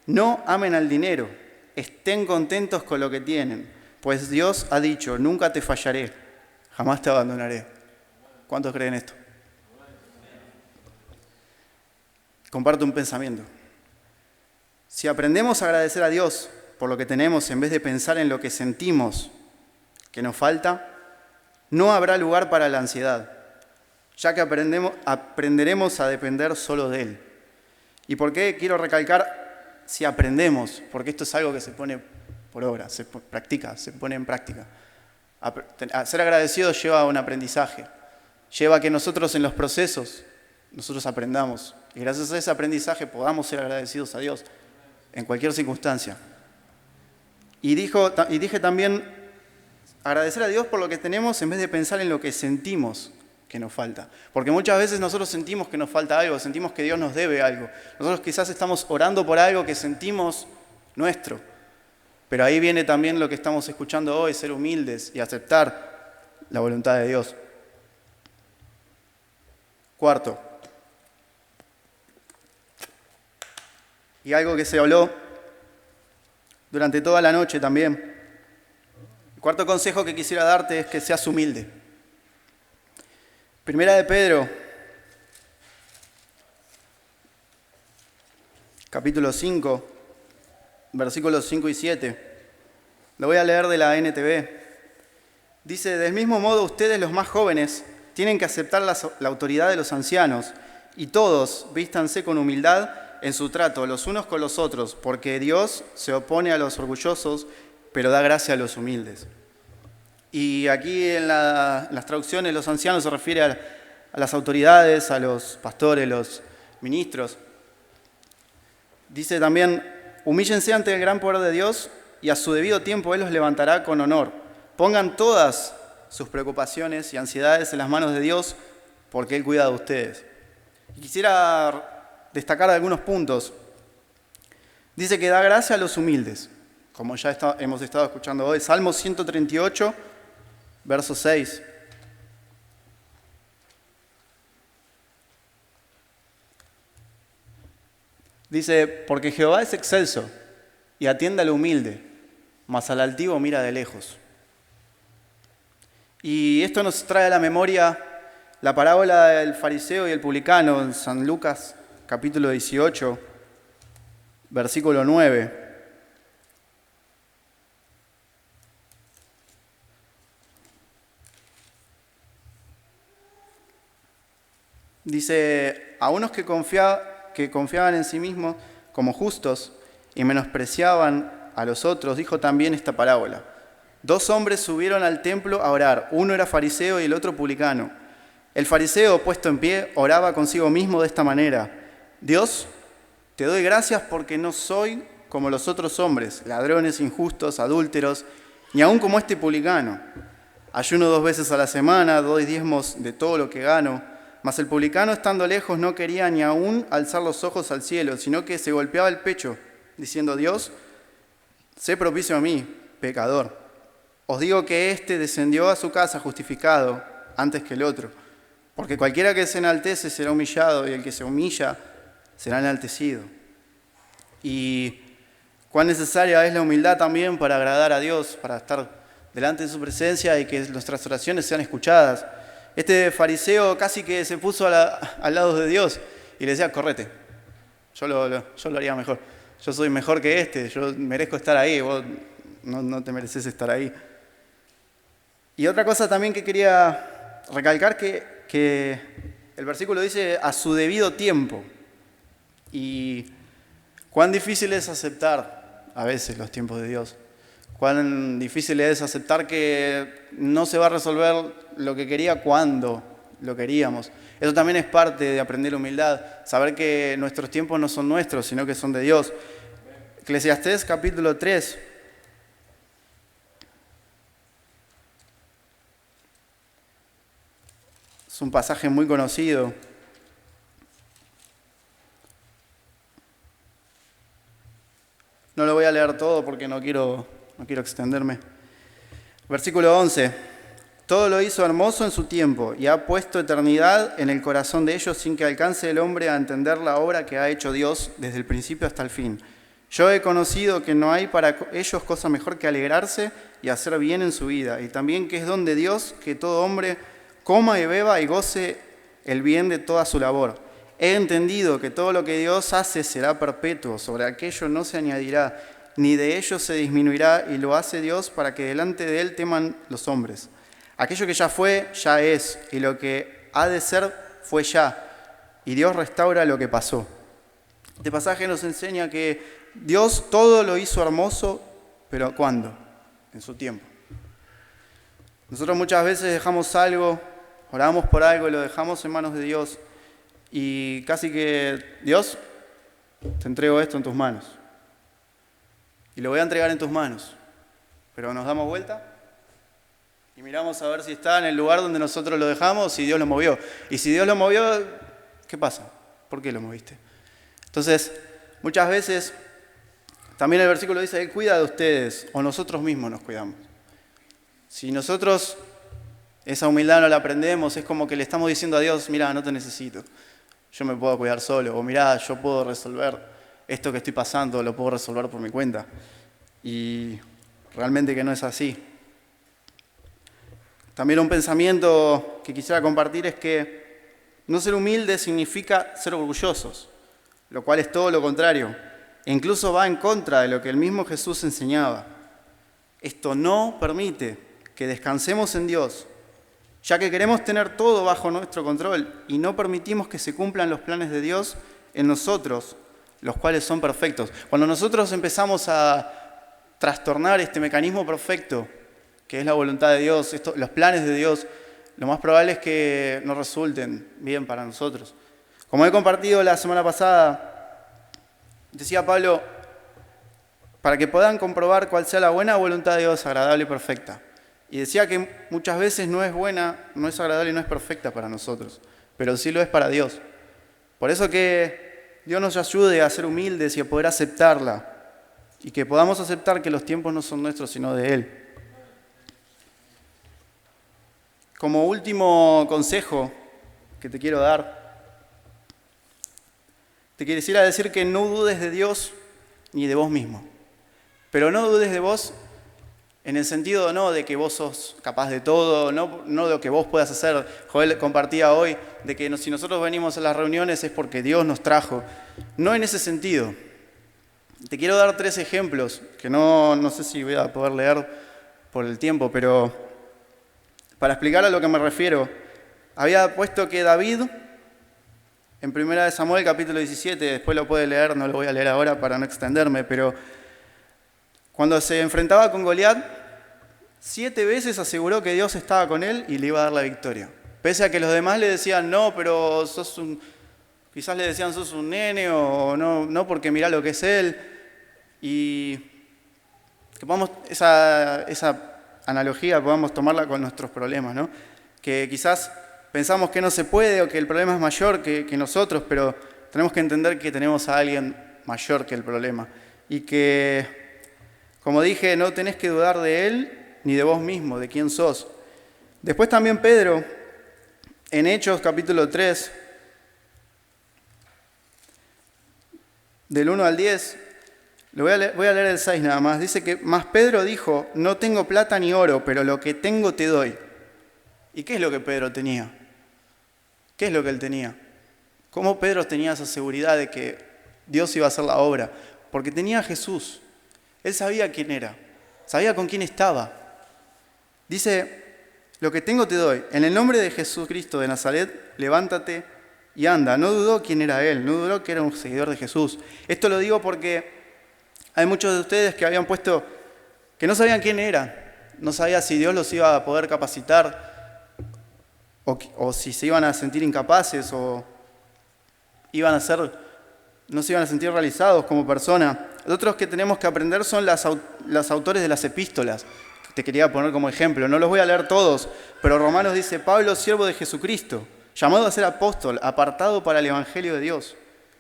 no amen al dinero, estén contentos con lo que tienen, pues Dios ha dicho, nunca te fallaré, jamás te abandonaré. ¿Cuántos creen esto? Comparto un pensamiento. Si aprendemos a agradecer a Dios por lo que tenemos en vez de pensar en lo que sentimos que nos falta, no habrá lugar para la ansiedad, ya que aprenderemos a depender solo de Él. ¿Y por qué quiero recalcar si aprendemos? Porque esto es algo que se pone por obra, se practica, se pone en práctica. Ser agradecido lleva a un aprendizaje, lleva a que nosotros en los procesos, nosotros aprendamos. Y gracias a ese aprendizaje podamos ser agradecidos a Dios en cualquier circunstancia. Y dije también, agradecer a Dios por lo que tenemos en vez de pensar en lo que sentimos que nos falta. Porque muchas veces nosotros sentimos que nos falta algo, sentimos que Dios nos debe algo. Nosotros quizás estamos orando por algo que sentimos nuestro. Pero ahí viene también lo que estamos escuchando hoy, ser humildes y aceptar la voluntad de Dios. Cuarto, y algo que se habló durante toda la noche también. El cuarto consejo que quisiera darte es que seas humilde. Primera de Pedro, capítulo 5, versículos 5 y 7. Lo voy a leer de la NTV. Dice, del mismo modo ustedes los más jóvenes tienen que aceptar la autoridad de los ancianos y todos vístanse con humildad en su trato los unos con los otros, porque Dios se opone a los orgullosos, pero da gracia a los humildes. Y aquí en las traducciones los ancianos se refiere a las autoridades, a los pastores, los ministros. Dice también, humíllense ante el gran poder de Dios y a su debido tiempo Él los levantará con honor. Pongan todas sus preocupaciones y ansiedades en las manos de Dios porque Él cuida de ustedes. Y quisiera destacar algunos puntos. Dice que da gracia a los humildes, como ya hemos estado escuchando hoy. Salmo 138, verso 6. Dice, porque Jehová es excelso y atiende al humilde, mas al altivo mira de lejos. Y esto nos trae a la memoria la parábola del fariseo y el publicano en San Lucas, capítulo 18, versículo 9. Dice, a unos que confiaban en sí mismos como justos y menospreciaban a los otros, dijo también esta parábola. 2 hombres subieron al templo a orar, uno era fariseo y el otro publicano. El fariseo, puesto en pie, oraba consigo mismo de esta manera: Dios, te doy gracias porque no soy como los otros hombres, ladrones, injustos, adúlteros, ni aun como este publicano. Ayuno 2 veces a la semana, doy diezmos de todo lo que gano. Mas el publicano, estando lejos, no quería ni aún alzar los ojos al cielo, sino que se golpeaba el pecho, diciendo: Dios, sé propicio a mí, pecador. Os digo que éste descendió a su casa justificado antes que el otro. Porque cualquiera que se enaltece será humillado, y el que se humilla será enaltecido. Y cuán necesaria es la humildad también para agradar a Dios, para estar delante de su presencia y que nuestras oraciones sean escuchadas. Este fariseo casi que se puso al lado de Dios y le decía: correte, yo lo haría mejor. Yo soy mejor que este, yo merezco estar ahí, vos no te mereces estar ahí. Y otra cosa también que quería recalcar, que el versículo dice a su debido tiempo. Y cuán difícil es aceptar a veces los tiempos de Dios. Cuán difícil es aceptar que no se va a resolver lo que quería cuando lo queríamos. Eso también es parte de aprender humildad, saber que nuestros tiempos no son nuestros, sino que son de Dios. Eclesiastés capítulo 3. Es un pasaje muy conocido. No lo voy a leer todo porque no quiero extenderme. Versículo 11. Todo lo hizo hermoso en su tiempo y ha puesto eternidad en el corazón de ellos sin que alcance el hombre a entender la obra que ha hecho Dios desde el principio hasta el fin. Yo he conocido que no hay para ellos cosa mejor que alegrarse y hacer bien en su vida, y también que es don de Dios que todo hombre coma y beba y goce el bien de toda su labor. He entendido que todo lo que Dios hace será perpetuo, sobre aquello no se añadirá, ni de ello se disminuirá, y lo hace Dios para que delante de Él teman los hombres. Aquello que ya fue, ya es, y lo que ha de ser, fue ya, y Dios restaura lo que pasó. Este pasaje nos enseña que Dios todo lo hizo hermoso, pero ¿cuándo? En su tiempo. Nosotros muchas veces dejamos algo, oramos por algo y lo dejamos en manos de Dios, y casi que: Dios, te entrego esto en tus manos, y lo voy a entregar en tus manos. Pero nos damos vuelta y miramos a ver si está en el lugar donde nosotros lo dejamos, o si Dios lo movió. Y si Dios lo movió, ¿qué pasa? ¿Por qué lo moviste? Entonces, muchas veces, también el versículo dice: Él cuida de ustedes, o nosotros mismos nos cuidamos. Si nosotros esa humildad no la aprendemos, es como que le estamos diciendo a Dios: mira, no te necesito, yo me puedo cuidar solo, o mira, yo puedo resolver esto que estoy pasando, lo puedo resolver por mi cuenta. Y realmente que no es así. También un pensamiento que quisiera compartir es que no ser humilde significa ser orgullosos, lo cual es todo lo contrario, e incluso va en contra de lo que el mismo Jesús enseñaba. Esto no permite que descansemos en Dios, ya que queremos tener todo bajo nuestro control y no permitimos que se cumplan los planes de Dios en nosotros, los cuales son perfectos. Cuando nosotros empezamos a trastornar este mecanismo perfecto, que es la voluntad de Dios, los planes de Dios, lo más probable es que no resulten bien para nosotros. Como he compartido la semana pasada, decía Pablo, para que puedan comprobar cuál sea la buena voluntad de Dios, agradable y perfecta. Y decía que muchas veces no es buena, no es agradable y no es perfecta para nosotros, pero sí lo es para Dios. Por eso que Dios nos ayude a ser humildes y a poder aceptarla, y que podamos aceptar que los tiempos no son nuestros, sino de Él. Como último consejo que te quiero dar, te quisiera decir que no dudes de Dios ni de vos mismo. Pero no dudes de vos en el sentido no de que vos sos capaz de todo, no de lo que vos puedas hacer. Joel compartía hoy de que si nosotros venimos a las reuniones es porque Dios nos trajo. No en ese sentido. Te quiero dar 3 ejemplos, que no sé si voy a poder leer por el tiempo, pero para explicar a lo que me refiero, había puesto que David, en 1 Samuel capítulo 17, después lo puede leer, no lo voy a leer ahora para no extenderme, pero cuando se enfrentaba con Goliat, 7 veces aseguró que Dios estaba con él y le iba a dar la victoria. Pese a que los demás le decían, no, pero quizás le decían, sos un nene, o no porque mirá lo que es él. Y que podamos, esa analogía podamos tomarla con nuestros problemas, ¿no? Que quizás pensamos que no se puede o que el problema es mayor que nosotros, pero tenemos que entender que tenemos a alguien mayor que el problema. Y que, como dije, no tenés que dudar de él ni de vos mismo, de quién sos. Después también Pedro, en Hechos capítulo 3, del 1 al 10, voy a leer el 6 nada más. Dice que, más Pedro dijo, no tengo plata ni oro, pero lo que tengo te doy. ¿Y qué es lo que Pedro tenía? ¿Qué es lo que él tenía? ¿Cómo Pedro tenía esa seguridad de que Dios iba a hacer la obra? Porque tenía a Jesús. Él sabía quién era, sabía con quién estaba. Dice, lo que tengo te doy. En el nombre de Jesucristo de Nazaret, levántate y anda. No dudó quién era él, no dudó que era un seguidor de Jesús. Esto lo digo porque hay muchos de ustedes que habían puesto que no sabían quién era. No sabía si Dios los iba a poder capacitar o si se iban a sentir incapaces o no se iban a sentir realizados como persona. Otros que tenemos que aprender son los autores de las epístolas. Te quería poner como ejemplo. No los voy a leer todos, pero Romanos dice, Pablo, siervo de Jesucristo, llamado a ser apóstol, apartado para el Evangelio de Dios.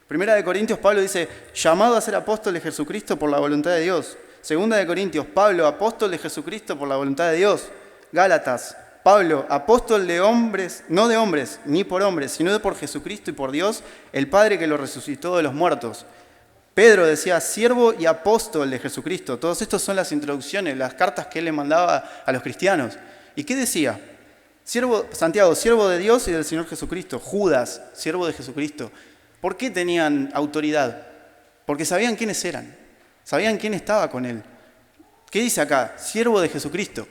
Primera de Corintios, Pablo dice, llamado a ser apóstol de Jesucristo por la voluntad de Dios. Segunda de Corintios, Pablo, apóstol de Jesucristo por la voluntad de Dios. Gálatas, Pablo, apóstol de hombres, no de hombres, ni por hombres, sino de por Jesucristo y por Dios, el Padre que lo resucitó de los muertos. Pedro decía, siervo y apóstol de Jesucristo. Todos estos son las introducciones, las cartas que él le mandaba a los cristianos. ¿Y qué decía? Santiago, siervo de Dios y del Señor Jesucristo. Judas, siervo de Jesucristo. ¿Por qué tenían autoridad? Porque sabían quiénes eran, sabían quién estaba con él. ¿Qué dice acá? Siervo de Jesucristo.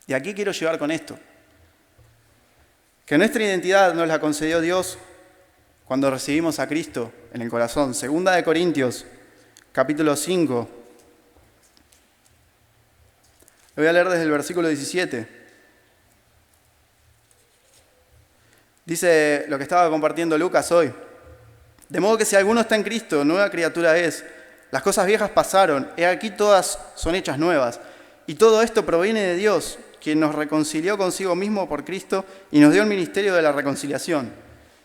Y aquí quiero llegar con esto. Que nuestra identidad nos la concedió Dios cuando recibimos a Cristo en el corazón. Segunda de Corintios, capítulo 5. Lo voy a leer desde el versículo 17. Dice lo que estaba compartiendo Lucas hoy. De modo que si alguno está en Cristo, nueva criatura es. Las cosas viejas pasaron, he aquí todas son hechas nuevas. Y todo esto proviene de Dios, quien nos reconcilió consigo mismo por Cristo y nos dio el ministerio de la reconciliación.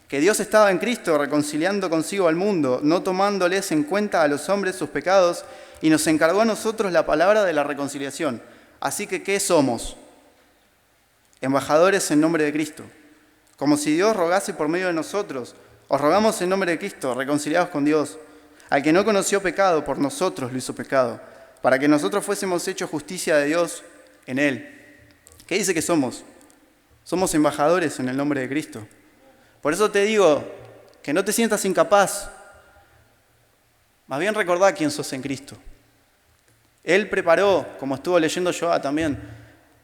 Que Dios estaba en Cristo reconciliando consigo al mundo, no tomándoles en cuenta a los hombres sus pecados, y nos encargó a nosotros la palabra de la reconciliación. Así que, ¿qué somos? Embajadores en nombre de Cristo. Como si Dios rogase por medio de nosotros, os rogamos en nombre de Cristo, reconciliados con Dios. Al que no conoció pecado, por nosotros lo hizo pecado, para que nosotros fuésemos hechos justicia de Dios en Él. ¿Qué dice que somos? Somos embajadores en el nombre de Cristo. Por eso te digo, que no te sientas incapaz. Más bien recordá quién sos en Cristo. Él preparó, como estuvo leyendo Joa también,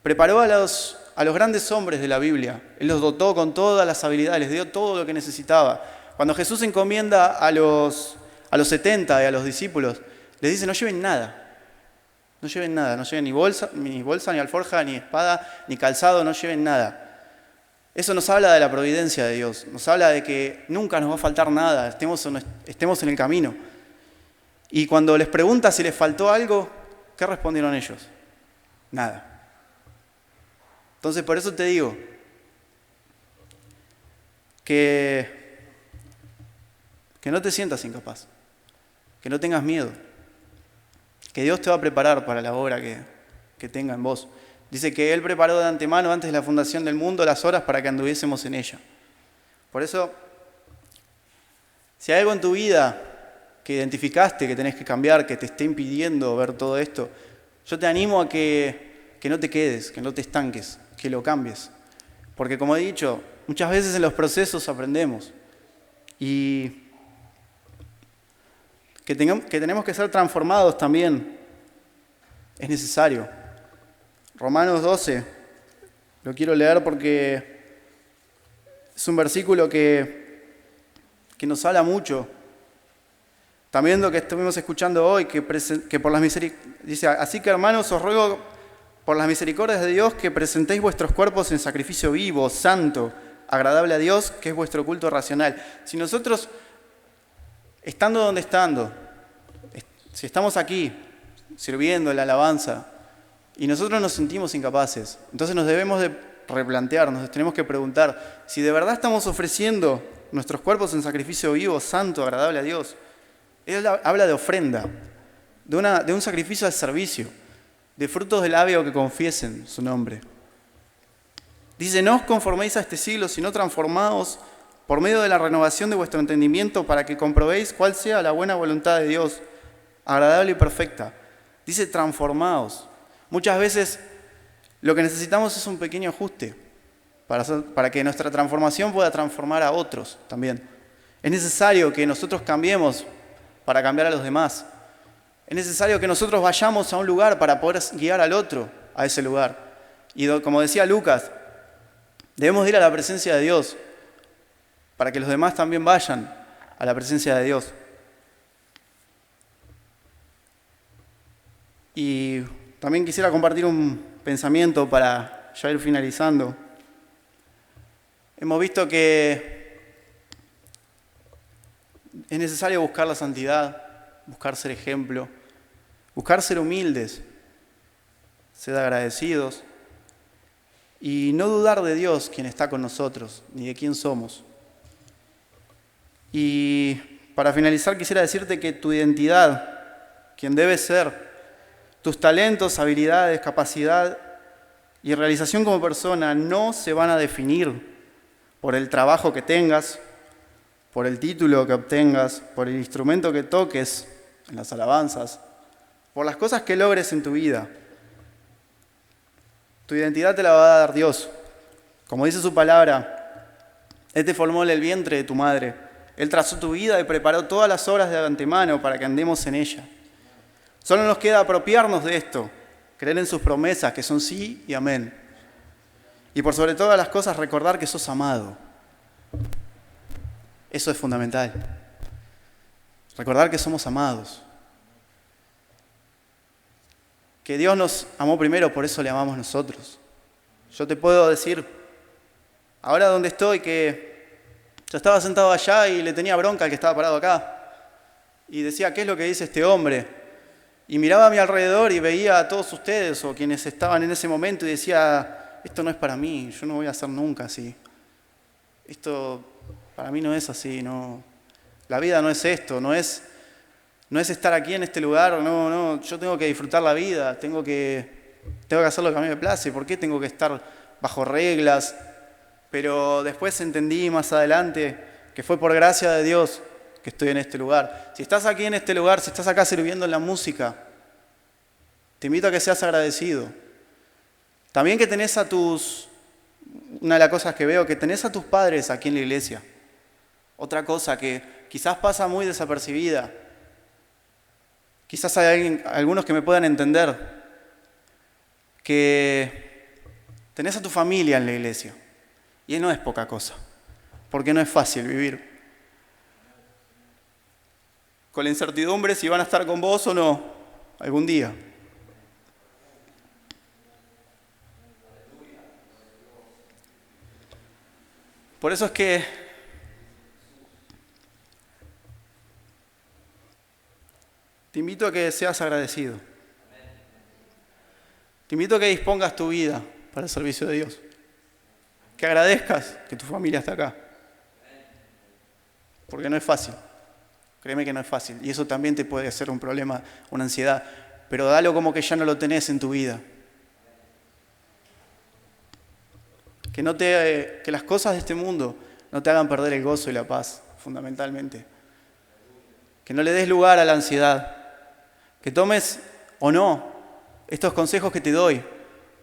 preparó a los grandes hombres de la Biblia. Él los dotó con todas las habilidades, les dio todo lo que necesitaba. Cuando Jesús encomienda a los 70 y a los discípulos, les dice, no lleven nada. No lleven nada, no lleven ni bolsa, ni alforja, ni espada, ni calzado, no lleven nada. Eso nos habla de la providencia de Dios, nos habla de que nunca nos va a faltar nada, estemos en el camino. Y cuando les pregunta si les faltó algo, ¿qué respondieron ellos? nada. Entonces, por eso te digo que no te sientas incapaz, que no tengas miedo, que Dios te va a preparar para la obra que tenga en vos. Dice que Él preparó de antemano, antes de la fundación del mundo, las horas para que anduviésemos en ella. Por eso, si hay algo en tu vida que identificaste, que tenés que cambiar, que te esté impidiendo ver todo esto, yo te animo a que no te quedes, que no te estanques, que lo cambies. Porque como he dicho, muchas veces en los procesos aprendemos. Y que tenemos que ser transformados también es necesario. Romanos 12, lo quiero leer porque es un versículo que nos habla mucho. También lo que estuvimos escuchando hoy, que por las misericordias, dice, así que hermanos, os ruego por las misericordias de Dios que presentéis vuestros cuerpos en sacrificio vivo, santo, agradable a Dios, que es vuestro culto racional. Si nosotros, estando donde estando, si estamos aquí, sirviendo en la alabanza, y nosotros nos sentimos incapaces, entonces nos debemos de replantearnos, nos tenemos que preguntar si de verdad estamos ofreciendo nuestros cuerpos en sacrificio vivo, santo, agradable a Dios. Él habla de ofrenda, de un sacrificio al servicio, de frutos del labio que confiesen su nombre. Dice, no os conforméis a este siglo, sino transformaos por medio de la renovación de vuestro entendimiento para que comprobéis cuál sea la buena voluntad de Dios, agradable y perfecta. Dice, transformaos. Muchas veces lo que necesitamos es un pequeño ajuste para que nuestra transformación pueda transformar a otros también. Es necesario que nosotros cambiemos para cambiar a los demás. Es necesario que nosotros vayamos a un lugar para poder guiar al otro a ese lugar. Y como decía Lucas, debemos ir a la presencia de Dios para que los demás también vayan a la presencia de Dios. Y también quisiera compartir un pensamiento para ya ir finalizando. Hemos visto que es necesario buscar la santidad, buscar ser ejemplo, buscar ser humildes, ser agradecidos y no dudar de Dios, quien está con nosotros, ni de quién somos. Y para finalizar quisiera decirte que tu identidad, quien debes ser, tus talentos, habilidades, capacidad y realización como persona no se van a definir por el trabajo que tengas, por el título que obtengas, por el instrumento que toques en las alabanzas, por las cosas que logres en tu vida. Tu identidad te la va a dar Dios. Como dice su palabra, Él te formó en el vientre de tu madre. Él trazó tu vida y preparó todas las obras de antemano para que andemos en ella. Solo nos queda apropiarnos de esto, creer en sus promesas, que son sí y amén. Y por sobre todas las cosas, recordar que sos amado. Eso es fundamental. Recordar que somos amados. Que Dios nos amó primero, por eso le amamos nosotros. Yo te puedo decir, ahora donde estoy, que yo estaba sentado allá y le tenía bronca al que estaba parado acá. Y decía, ¿qué es lo que dice este hombre? Y miraba a mi alrededor y veía a todos ustedes o quienes estaban en ese momento y decía, esto no es para mí, yo no voy a hacer nunca así. Esto para mí no es así, no. La vida no es esto, no es estar aquí en este lugar, no, yo tengo que disfrutar la vida, tengo que hacer lo que a mí me place, ¿por qué tengo que estar bajo reglas? Pero después entendí más adelante que fue por gracia de Dios que estoy en este lugar. Si estás aquí en este lugar, si estás acá sirviendo en la música, te invito a que seas agradecido. También que tenés una de las cosas que veo, que tenés a tus padres aquí en la iglesia. Otra cosa que quizás pasa muy desapercibida. Quizás hay algunos que me puedan entender. Que tenés a tu familia en la iglesia. Y no es poca cosa. Porque no es fácil vivir con la incertidumbre si van a estar con vos o no algún día. Por eso es que te invito a que seas agradecido. Te invito a que dispongas tu vida para el servicio de Dios. Que agradezcas que tu familia está acá. Porque no es fácil. Créeme que no es fácil. Y eso también te puede ser un problema, una ansiedad. Pero dalo como que ya no lo tenés en tu vida. Que las cosas de este mundo no te hagan perder el gozo y la paz, fundamentalmente. Que no le des lugar a la ansiedad. Que tomes o no estos consejos que te doy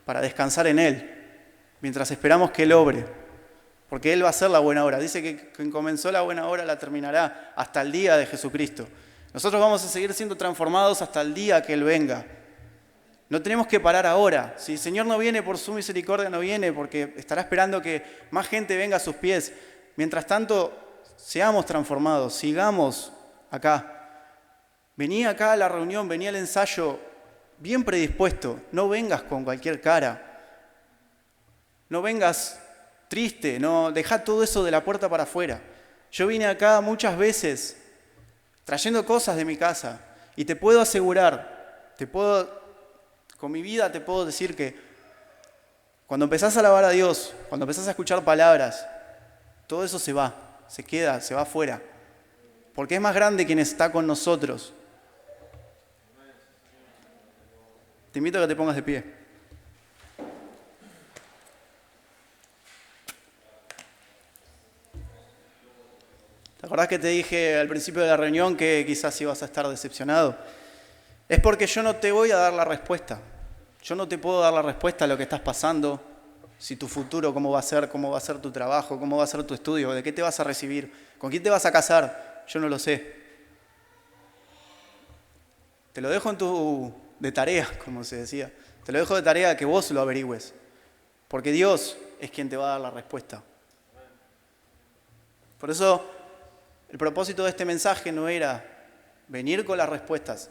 para descansar en Él, mientras esperamos que Él obre. Porque Él va a hacer la buena obra. Dice que quien comenzó la buena obra la terminará hasta el día de Jesucristo. Nosotros vamos a seguir siendo transformados hasta el día que Él venga. No tenemos que parar ahora. Si el Señor no viene por su misericordia, no viene porque estará esperando que más gente venga a sus pies. Mientras tanto, seamos transformados, sigamos acá. Vení acá a la reunión, vení al ensayo bien predispuesto. No vengas con cualquier cara. No vengas triste, no, dejá todo eso de la puerta para afuera. Yo vine acá muchas veces trayendo cosas de mi casa y te puedo asegurar, con mi vida te puedo decir que cuando empezás a alabar a Dios, cuando empezás a escuchar palabras, todo eso se va, se queda, se va afuera. Porque es más grande quien está con nosotros. Te invito a que te pongas de pie. ¿Te acordás que te dije al principio de la reunión que quizás ibas a estar decepcionado? Es porque yo no te voy a dar la respuesta. Yo no te puedo dar la respuesta a lo que estás pasando, si tu futuro, cómo va a ser tu trabajo, cómo va a ser tu estudio, de qué te vas a recibir, con quién te vas a casar. Yo no lo sé. Te lo dejo de tarea, como se decía. Te lo dejo de tarea que vos lo averigües. Porque Dios es quien te va a dar la respuesta. Por eso, el propósito de este mensaje no era venir con las respuestas.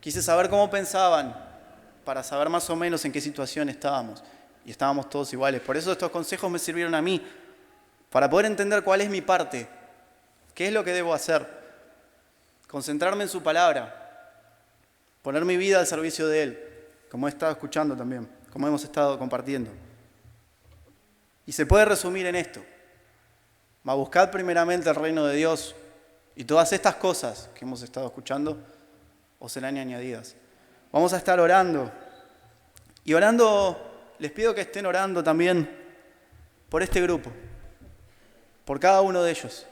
Quise saber cómo pensaban para saber más o menos en qué situación estábamos. Y estábamos todos iguales. Por eso estos consejos me sirvieron a mí, para poder entender cuál es mi parte, qué es lo que debo hacer, concentrarme en su palabra, poner mi vida al servicio de Él, como he estado escuchando también, como hemos estado compartiendo. Y se puede resumir en esto. Buscad primeramente el reino de Dios y todas estas cosas que hemos estado escuchando os serán añadidas. Vamos a estar orando. Y orando, les pido que estén orando también por este grupo, por cada uno de ellos.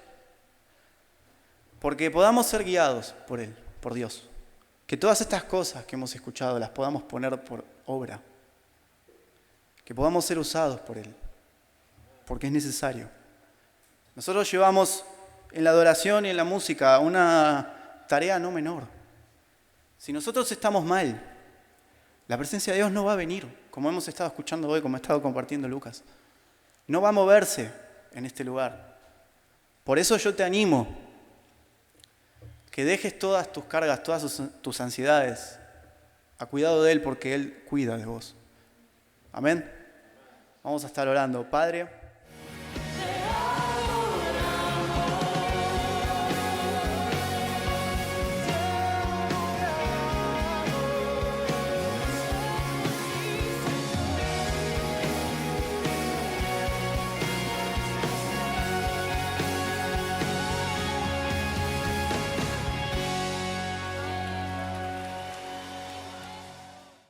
Porque podamos ser guiados por Él, por Dios. Que todas estas cosas que hemos escuchado las podamos poner por obra. Que podamos ser usados por Él, porque es necesario. Nosotros llevamos en la adoración y en la música una tarea no menor. Si nosotros estamos mal, la presencia de Dios no va a venir, como hemos estado escuchando hoy, como ha estado compartiendo Lucas. No va a moverse en este lugar. Por eso yo te animo que dejes todas tus cargas, todas tus ansiedades a cuidado de Él, porque Él cuida de vos. Amén. Vamos a estar orando. Padre,